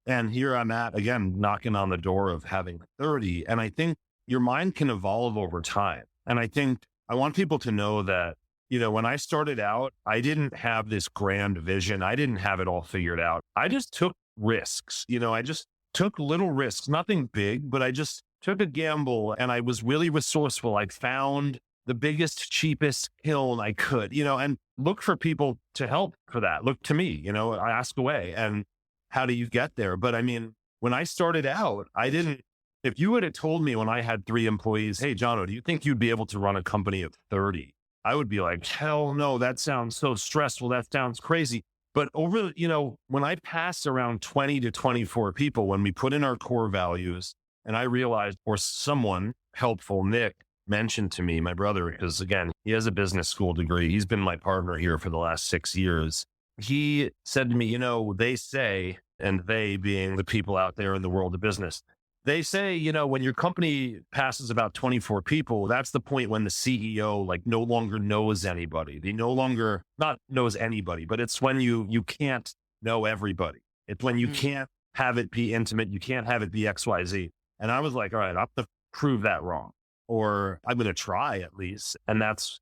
and here I'm at again, knocking on the door of having 30. And I think your mind can evolve over time. And I think I want people to know that, when I started out, I didn't have this grand vision. I didn't have it all figured out. I just took risks. I just took little risks, nothing big, but I just took a gamble, and I was really resourceful. I found the biggest, cheapest kiln I could, and look for people to help for that. Look to me, I ask away. And how do you get there? But I mean, when I started out, if you had told me when I had 3 employees, hey, Jono, do you think you'd be able to run a company of 30? I would be like, hell no, that sounds so stressful. That sounds crazy. But when I passed around 20 to 24 people, when we put in our core values, and I realized, or someone helpful, Nick, mentioned to me, my brother, because again, he has a business school degree. He's been my partner here for the last 6 years. He said to me, they say, and they being the people out there in the world of business, they say, when your company passes about 24 people, that's the point when the CEO like no longer knows anybody. They no longer not knows anybody, but it's when you can't know everybody. It's when you can't have it be intimate. You can't have it be XYZ. And I was like, all right, I have to prove that wrong, or I'm going to try at least. And that's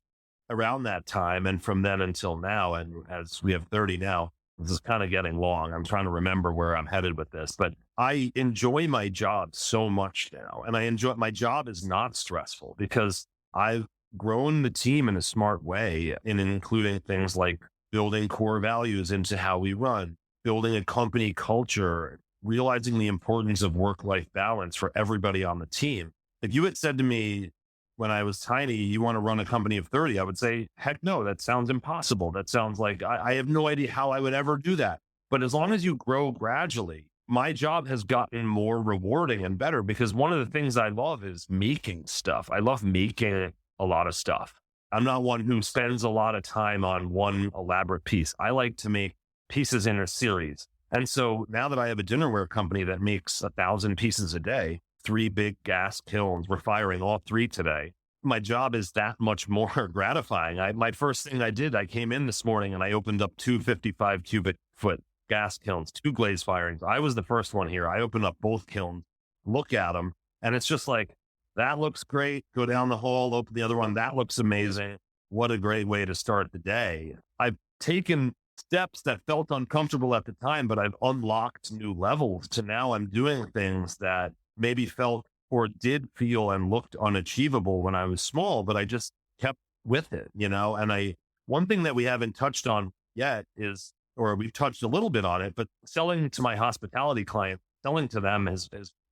around that time. And from then until now, and as we have 30 now, this is kind of getting long. I'm trying to remember where I'm headed with this, but I enjoy my job so much now. And my job is not stressful because I've grown the team in a smart way, in including things like building core values into how we run, building a company culture, realizing the importance of work-life balance for everybody on the team. If you had said to me when I was tiny, you want to run a company of 30, I would say, heck no, that sounds impossible. That sounds like I have no idea how I would ever do that. But as long as you grow gradually, my job has gotten more rewarding and better, because one of the things I love is making stuff. I love making a lot of stuff. I'm not one who spends a lot of time on one elaborate piece. I like to make pieces in a series. And so now that I have a dinnerware company that makes 1,000 pieces a day, 3 big gas kilns, we're firing all 3 today. My job is that much more gratifying. My first thing I did, I came in this morning and I opened up 2 55 cubic foot gas kilns, 2 glaze firings. I was the first one here. I opened up both kilns, look at them, and it's just like, that looks great. Go down the hall, open the other one. That looks amazing. What a great way to start the day. I've taken steps that felt uncomfortable at the time, but I've unlocked new levels to now I'm doing things that maybe felt or did feel and looked unachievable when I was small, but I just kept with it, And one thing that we haven't touched on yet is, or we've touched a little bit on it, but selling to my hospitality clients, selling to them has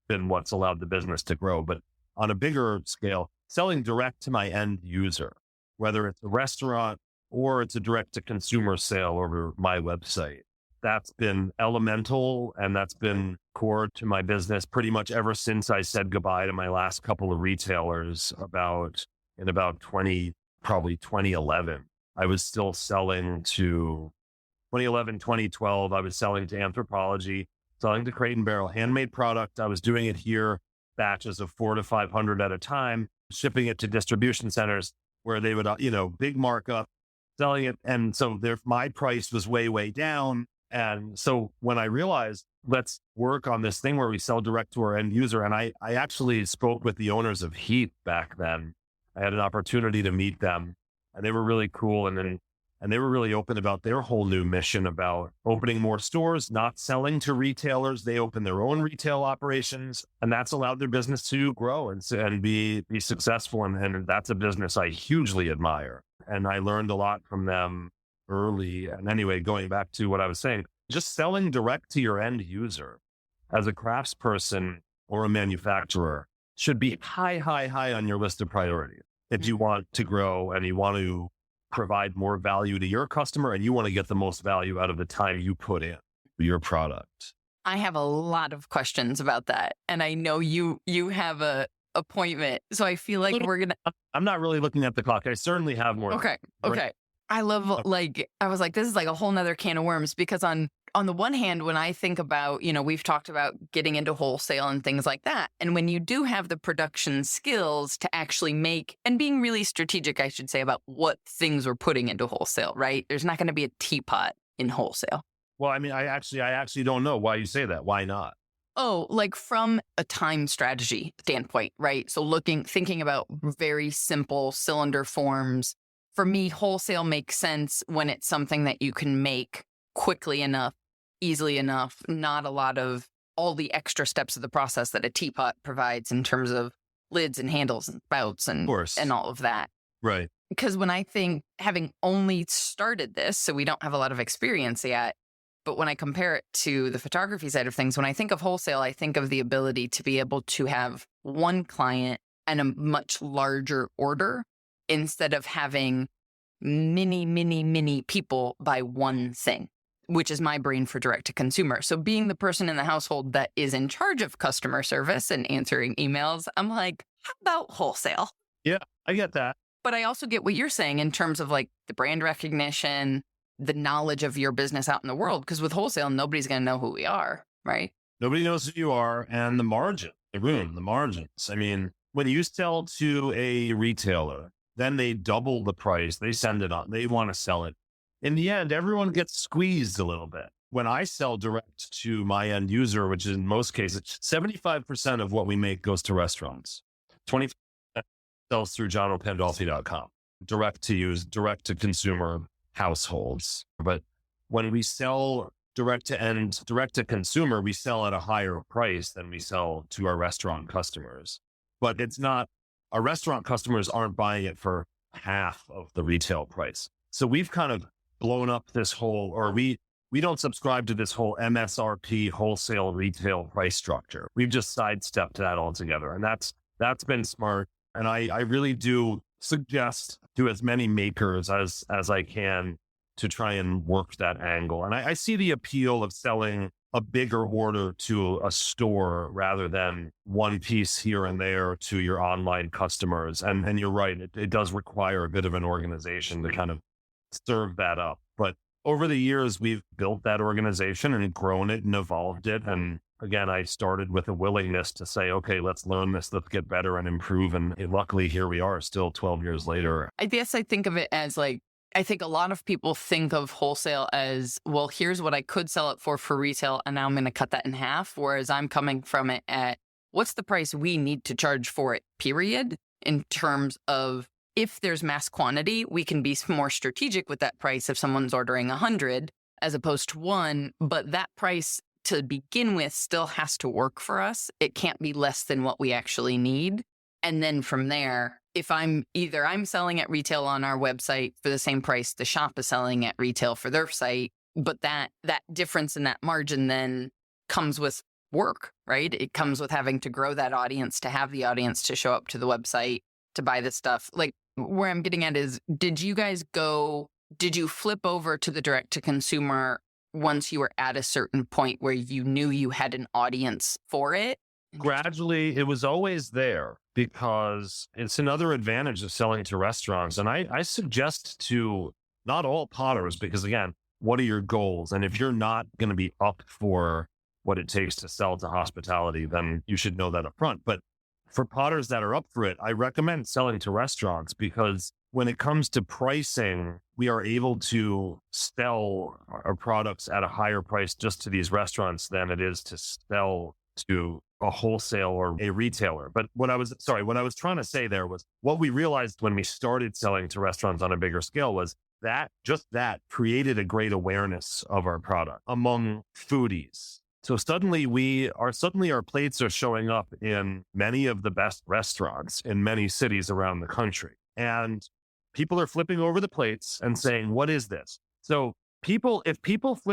been what's allowed the business to grow. But on a bigger scale, selling direct to my end user, whether it's a restaurant or it's a direct to consumer sale over my website. That's been elemental, and that's been core to my business pretty much ever since I said goodbye to my last couple of retailers in about 2011. I was still selling to 2011, 2012. I was selling to Anthropologie, selling to Crate and Barrel, handmade product. I was doing it here, batches of 400 to 500 at a time, shipping it to distribution centers where they would, big markup, selling it. And so my price was way, way down. And so when I realized, let's work on this thing where we sell direct to our end user. And I actually spoke with the owners of Heat back then. I had an opportunity to meet them, and they were really cool. And then And they were really open about their whole new mission about opening more stores, not selling to retailers. They opened their own retail operations, and that's allowed their business to grow and be successful. And that's a business I hugely admire. And I learned a lot from them early. And anyway, going back to what I was saying, just selling direct to your end user as a craftsperson or a manufacturer should be high, high, high on your list of priorities. If you want to grow and you want to provide more value to your customer and you want to get the most value out of the time you put in your product. I have a lot of questions about that. And I know you have a appointment. So I feel like we're going to. I'm not really looking at the clock. I certainly have more. Okay. I love, I was like, this is like a whole nother can of worms because on the one hand, when I think about, we've talked about getting into wholesale and things like that. And when you do have the production skills to actually make and being really strategic, I should say, about what things we're putting into wholesale, right? There's not going to be a teapot in wholesale. Well, I mean, I actually don't know why you say that. Why not? Oh, like from a time strategy standpoint, right? So thinking about very simple cylinder forms. For me, wholesale makes sense when it's something that you can make quickly enough, easily enough, not a lot of all the extra steps of the process that a teapot provides in terms of lids and handles and spouts and all of that. Right. Because when I think, having only started this, so we don't have a lot of experience yet, but when I compare it to the photography side of things, when I think of wholesale, I think of the ability to be able to have one client and a much larger order instead of having many people buy one thing, which is my brain for direct to consumer. So being the person in the household that is in charge of customer service and answering emails, I'm like, how about wholesale? Yeah, I get that. But I also get what you're saying in terms of like the brand recognition, the knowledge of your business out in the world. Because with wholesale, nobody's going to know who we are, right? Nobody knows who you are. And the margins. I mean, when you sell to a retailer, then they double the price. They send it on. They want to sell it. In the end, everyone gets squeezed a little bit. When I sell direct to my end user, which in most cases, 75% of what we make goes to restaurants. 20% sells through jonopandolfi.com, direct to consumer households. But when we sell direct to consumer, we sell at a higher price than we sell to our restaurant customers. But it's not, our restaurant customers aren't buying it for half of the retail price. So we've kind of blown up this whole, or we don't subscribe to this whole MSRP wholesale retail price structure. We've just sidestepped that altogether. And that's been smart. And I really do suggest to as many makers as I can to try and work that angle. And I see the appeal of selling a bigger order to a store rather than one piece here and there to your online customers. And you're right, it does require a bit of an organization to kind of serve that up. But over the years, we've built that organization and grown it and evolved it. And again, I started with a willingness to say, okay, let's learn this, let's get better and improve. And luckily, here we are still 12 years later. I guess I think of it as like, I think a lot of people think of wholesale as, well, here's what I could sell it for retail, and now I'm going to cut that in half. Whereas I'm coming from it at, what's the price we need to charge for it, period, in terms of if there's mass quantity, we can be more strategic with that price if someone's ordering 100 as opposed to one, but that price to begin with still has to work for us. It can't be less than what we actually need. And then from there, if I'm selling at retail on our website for the same price the shop is selling at retail for their site, but that difference in that margin then comes with work, right? It comes with having to grow that audience, to have the audience to show up to the website, to buy this stuff. Like where I'm getting at is, did you flip over to the direct to consumer once you were at a certain point where you knew you had an audience for it? Gradually, it was always there because it's another advantage of selling to restaurants. And I suggest to not all potters, because again, what are your goals? And if you're not going to be up for what it takes to sell to hospitality, then you should know that up front. But for potters that are up for it, I recommend selling to restaurants because when it comes to pricing, we are able to sell our products at a higher price just to these restaurants than it is to sell to a wholesale or a retailer. But what I was trying to say there was what we realized when we started selling to restaurants on a bigger scale was that just that created a great awareness of our product among foodies. So suddenly our plates are showing up in many of the best restaurants in many cities around the country. And people are flipping over the plates and saying, "What is this?" So if people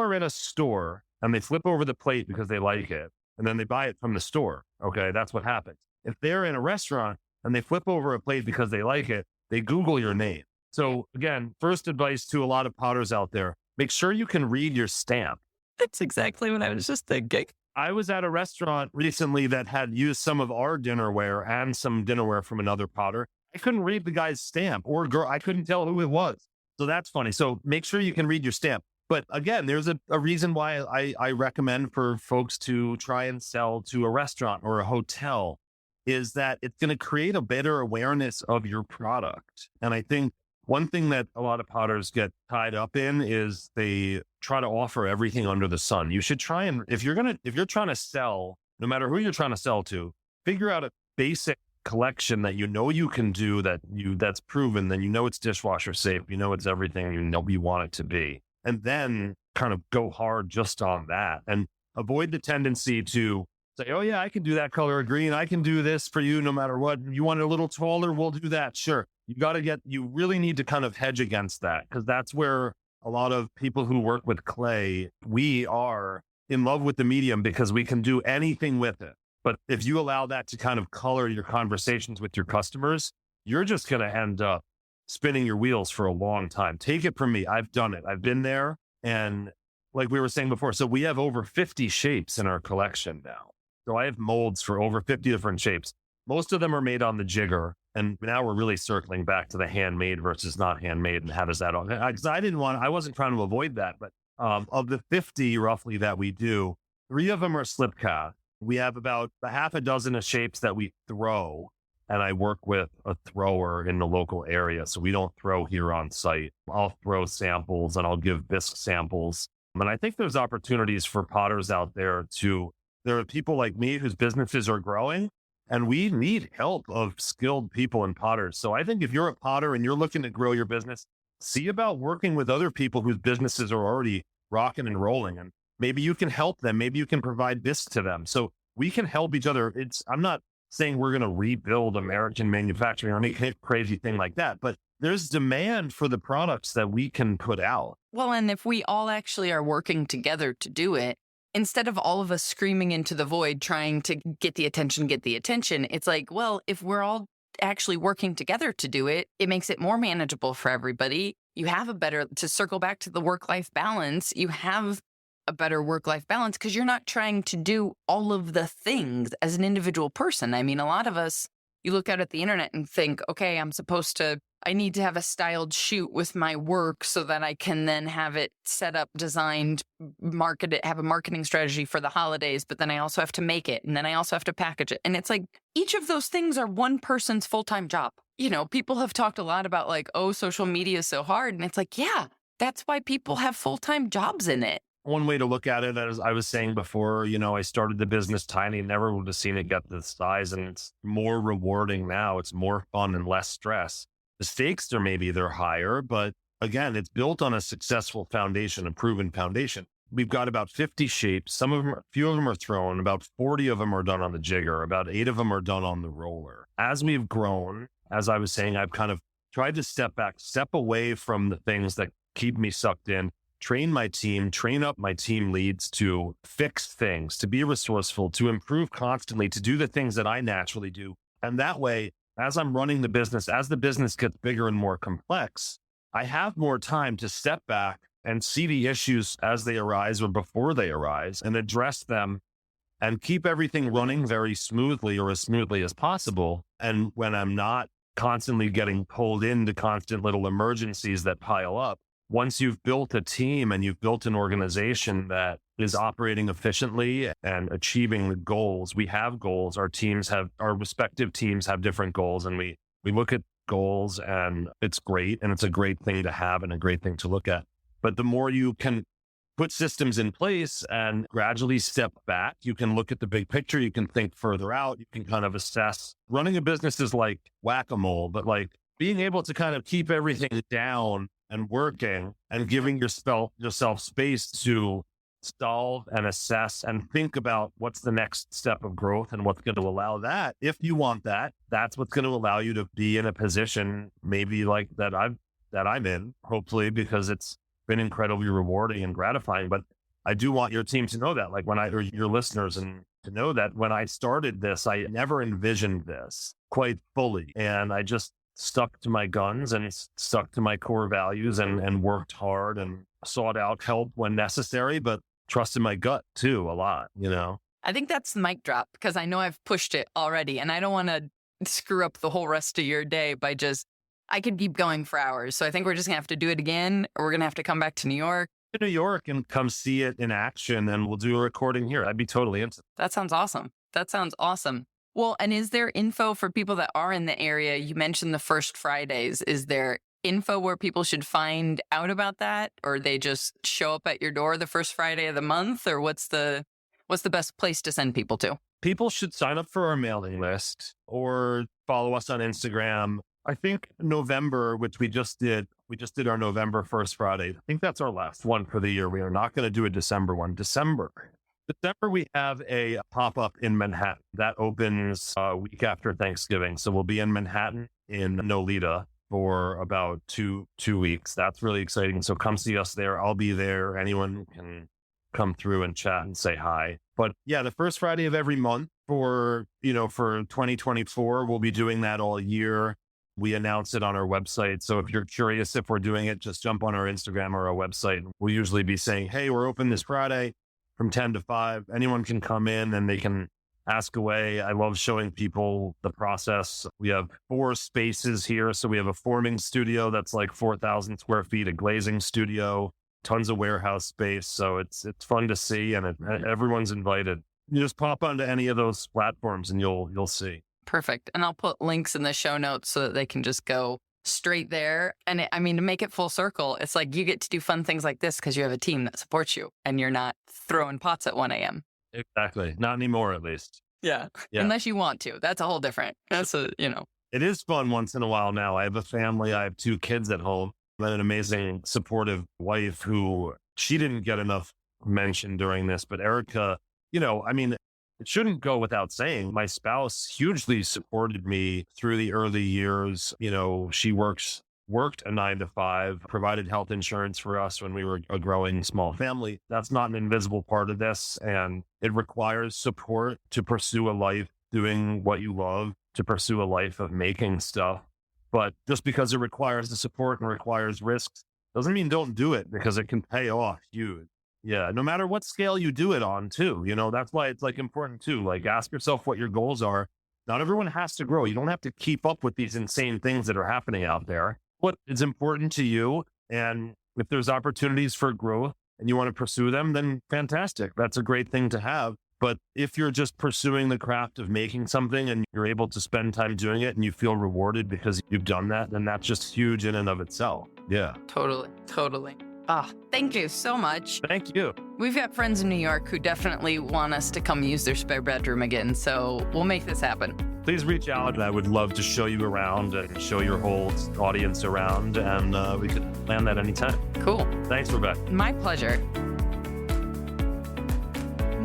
are in a store and they flip over the plate because they like it, and then they buy it from the store, okay, that's what happens. If they're in a restaurant and they flip over a plate because they like it, they Google your name. So again, first advice to a lot of potters out there, make sure you can read your stamp. That's exactly what I was just thinking. I was at a restaurant recently that had used some of our dinnerware and some dinnerware from another potter. I couldn't read the guy's stamp or girl. I couldn't tell who it was. So that's funny. So make sure you can read your stamp. But again, there's a reason why I recommend for folks to try and sell to a restaurant or a hotel is that it's going to create a better awareness of your product. And I think one thing that a lot of potters get tied up in is they try to offer everything under the sun. You should try and, if you're trying to sell, no matter who you're trying to sell to, figure out a basic collection that you can do that's proven, then it's dishwasher safe, it's everything you want it to be. And then kind of go hard just on that and avoid the tendency to say, "Oh yeah, I can do that color of green. I can do this for you no matter what. You want it a little taller? We'll do that." Sure. You really need to kind of hedge against that because that's where a lot of people who work with clay, we are in love with the medium because we can do anything with it. But if you allow that to kind of color your conversations with your customers, you're just going to end up spinning your wheels for a long time. Take it from me. I've done it. I've been there. And like we were saying before, so we have over 50 shapes in our collection now. So I have molds for over 50 different shapes. Most of them are made on the jigger. And now we're really circling back to the handmade versus not handmade. And how does that all, because I wasn't trying to avoid that, but of the 50 roughly that we do, 3 of them are slip cast. We have about a half a dozen of shapes that we throw. And I work with a thrower in the local area. So we don't throw here on site. I'll throw samples and I'll give bisque samples. And I think there's opportunities for potters out there there are people like me whose businesses are growing and we need help of skilled people and potters. So I think if you're a potter and you're looking to grow your business, see about working with other people whose businesses are already rocking and rolling. And maybe you can help them. Maybe you can provide bisque to them. So we can help each other. I'm not saying we're going to rebuild American manufacturing or any crazy thing like that, but there's demand for the products that we can put out. Well, and if we all actually are working together to do it, instead of all of us screaming into the void, trying to get the attention, it's like, well, if we're all actually working together to do it, it makes it more manageable for everybody. You have to circle back to the work-life balance, you have a better work-life balance because you're not trying to do all of the things as an individual person. I mean, a lot of us, you look out at the internet and think, okay, I need to have a styled shoot with my work so that I can then have it set up, designed, market it, have a marketing strategy for the holidays, but then I also have to make it and then I also have to package it. And it's like each of those things are one person's full-time job. People have talked a lot about like, oh, social media is so hard. And it's like, yeah, that's why people have full-time jobs in it. One way to look at it, as I was saying before, I started the business tiny, never would have seen it get this size, and it's more rewarding now. It's more fun and less stress. The stakes they're higher, but again, it's built on a successful foundation, a proven foundation. We've got about 50 shapes. A few of them are thrown. About 40 of them are done on the jigger. About 8 of them are done on the roller. As we've grown, as I was saying, I've kind of tried to step back, step away from the things that keep me sucked in, train up my team leads to fix things, to be resourceful, to improve constantly, to do the things that I naturally do. And that way, as I'm running the business, as the business gets bigger and more complex, I have more time to step back and see the issues as they arise or before they arise and address them and keep everything running very smoothly or as smoothly as possible. And when I'm not constantly getting pulled into constant little emergencies that pile up, once you've built a team and you've built an organization that is operating efficiently and achieving the goals, we have goals. Our respective teams have different goals, and we look at goals, and it's great. And it's a great thing to have and a great thing to look at. But the more you can put systems in place and gradually step back. You can look at the big picture. You can think further out. You can kind of assess. Running a business is like whack-a-mole, but like being able to kind of keep everything down and working and giving yourself space to solve and assess and think about what's the next step of growth and what's going to allow that. If you want that, that's what's going to allow you to be in a position maybe like that I'm in, hopefully, because it's been incredibly rewarding and gratifying. But I do want your team to know that, like or your listeners, and to know that when I started this, I never envisioned this quite fully. And I just stuck to my guns and stuck to my core values and worked hard and sought out help when necessary, but trusted my gut too a lot, I think that's the mic drop because I know I've pushed it already and I don't want to screw up the whole rest of your day by I could keep going for hours. So I think we're just going to have to do it again, or we're going to have to come back to New York. To New York and come see it in action, and we'll do a recording here. I'd be totally into it. That sounds awesome. That sounds awesome. Well, and is there info for people that are in the area? You mentioned the first Fridays. Is there info where people should find out about that, or they just show up at your door the first Friday of the month, or what's the best place to send people to? People should sign up for our mailing list or follow us on Instagram. I think November, which we just did our November first Friday. I think that's our last one for the year. We are not going to do a December one. December, we have a pop-up in Manhattan that opens a week after Thanksgiving. So we'll be in Manhattan in Nolita for about two weeks. That's really exciting. So come see us there. I'll be there. Anyone can come through and chat and say hi. But yeah, the first Friday of every month for 2024, we'll be doing that all year. We announce it on our website. So if you're curious if we're doing it, just jump on our Instagram or our website. We'll usually be saying, hey, we're open this Friday from 10 to 5. Anyone can come in and they can ask away. I love showing people the process. We have 4 spaces here. So we have a forming studio that's like 4,000 square feet, a glazing studio, tons of warehouse space. So it's fun to see, and everyone's invited. You just pop onto any of those platforms and you'll see. Perfect. And I'll put links in the show notes so that they can just go straight there. And to make it full circle, it's like you get to do fun things like this because you have a team that supports you and you're not throwing pots at 1 a.m. Exactly. Not anymore, at least. Yeah. Unless you want to. That's a whole different. It is fun once in a while now. I have a family. I have 2 kids at home and an amazing, supportive wife who she didn't get enough mention during this. But Erica, it shouldn't go without saying, my spouse hugely supported me through the early years. She worked a 9 to 5, provided health insurance for us when we were a growing small family. That's not an invisible part of this. And it requires support to pursue a life doing what you love, to pursue a life of making stuff. But just because it requires the support and requires risks doesn't mean don't do it, because it can pay off huge. Yeah, no matter what scale you do it on too, that's why it's like important too. Like ask yourself what your goals are. Not everyone has to grow. You don't have to keep up with these insane things that are happening out there. What is important to you, and if there's opportunities for growth and you want to pursue them, then fantastic. That's a great thing to have. But if you're just pursuing the craft of making something and you're able to spend time doing it and you feel rewarded because you've done that, then that's just huge in and of itself. Yeah. Totally. Thank you so much. Thank you. We've got friends in New York who definitely want us to come use their spare bedroom again, so we'll make this happen. Please reach out, and I would love to show you around and show your whole audience around, and we could plan that anytime. Cool. Thanks, Rebecca. My pleasure.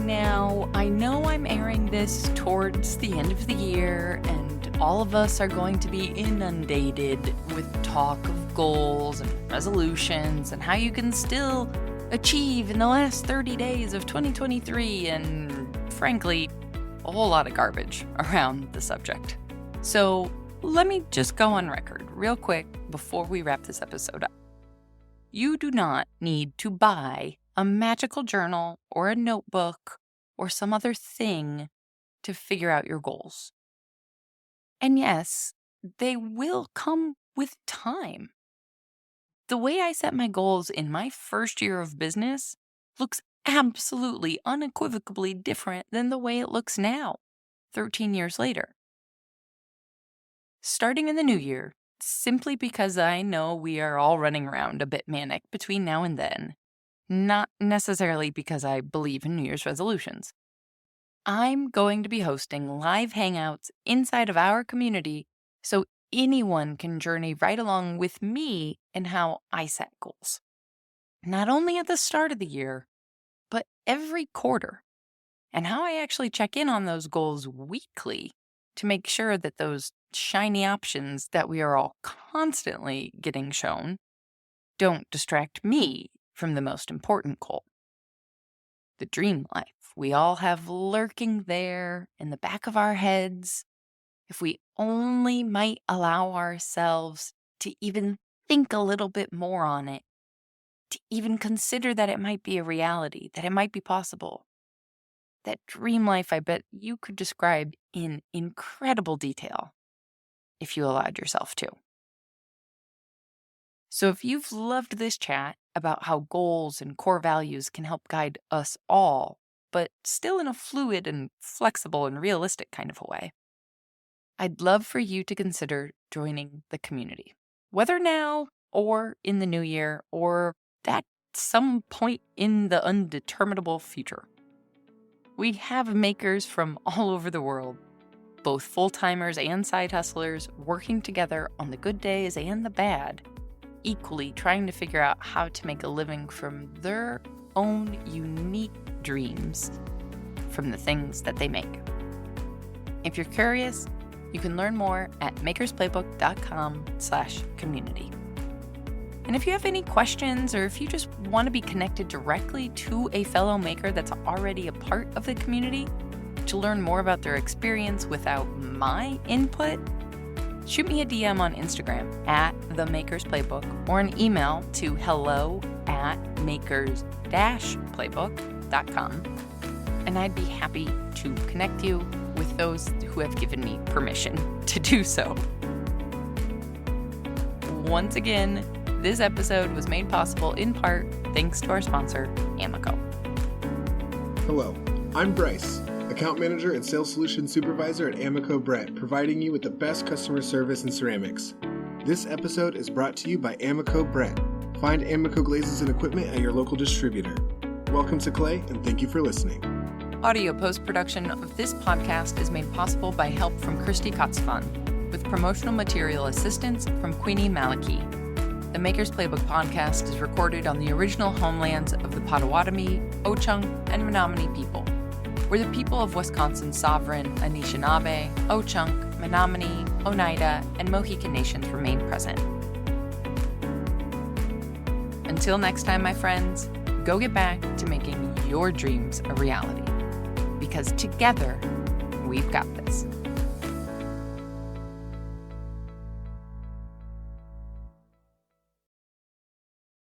Now, I know I'm airing this towards the end of the year, and all of us are going to be inundated with talk of goals and resolutions and how you can still achieve in the last 30 days of 2023, and frankly, a whole lot of garbage around the subject. So let me just go on record real quick before we wrap this episode up. You do not need to buy a magical journal or a notebook or some other thing to figure out your goals. And yes, they will come with time. The way I set my goals in my first year of business looks absolutely, unequivocally different than the way it looks now, 13 years later. Starting in the new year, simply because I know we are all running around a bit manic between now and then, not necessarily because I believe in New Year's resolutions. I'm going to be hosting live hangouts inside of our community so anyone can journey right along with me in how I set goals. Not only at the start of the year, but every quarter, and how I actually check in on those goals weekly to make sure that those shiny options that we are all constantly getting shown don't distract me from the most important goal, the dream life we all have lurking there in the back of our heads. If we only might allow ourselves to even think a little bit more on it, to even consider that it might be a reality, that it might be possible. That dream life I bet you could describe in incredible detail if you allowed yourself to. So if you've loved this chat about how goals and core values can help guide us all, but still in a fluid and flexible and realistic kind of a way, I'd love for you to consider joining the community, whether now or in the new year or at some point in the undeterminable future. We have makers from all over the world, both full-timers and side hustlers, working together on the good days and the bad, equally trying to figure out how to make a living from their own unique dreams from the things that they make. If you're curious, you can learn more at makersplaybook.com/community. And if you have any questions, or if you just want to be connected directly to a fellow maker that's already a part of the community to learn more about their experience without my input, shoot me a DM on Instagram at The Maker's Playbook or an email to hello@makers-playbook.com. And I'd be happy to connect you with those who have given me permission to do so. Once again, this episode was made possible in part thanks to our sponsor, Amico. Hello, I'm Bryce, Account Manager and Sales Solution Supervisor at Amico Brett, providing you with the best customer service in ceramics. This episode is brought to you by Amico Brett. Find Amico glazes and equipment at your local distributor. Welcome to Clay, and thank you for listening. Audio post-production of this podcast is made possible by help from Christy Kotzfan, with promotional material assistance from Queenie Maliki. The Maker's Playbook podcast is recorded on the original homelands of the Potawatomi, Ho-Chunk, and Menominee people, where the people of Wisconsin's sovereign Anishinaabe, Ho-Chunk, Menominee, Oneida, and Mohican nations remain present. Until next time, my friends, go get back to making your dreams a reality, because together, we've got this.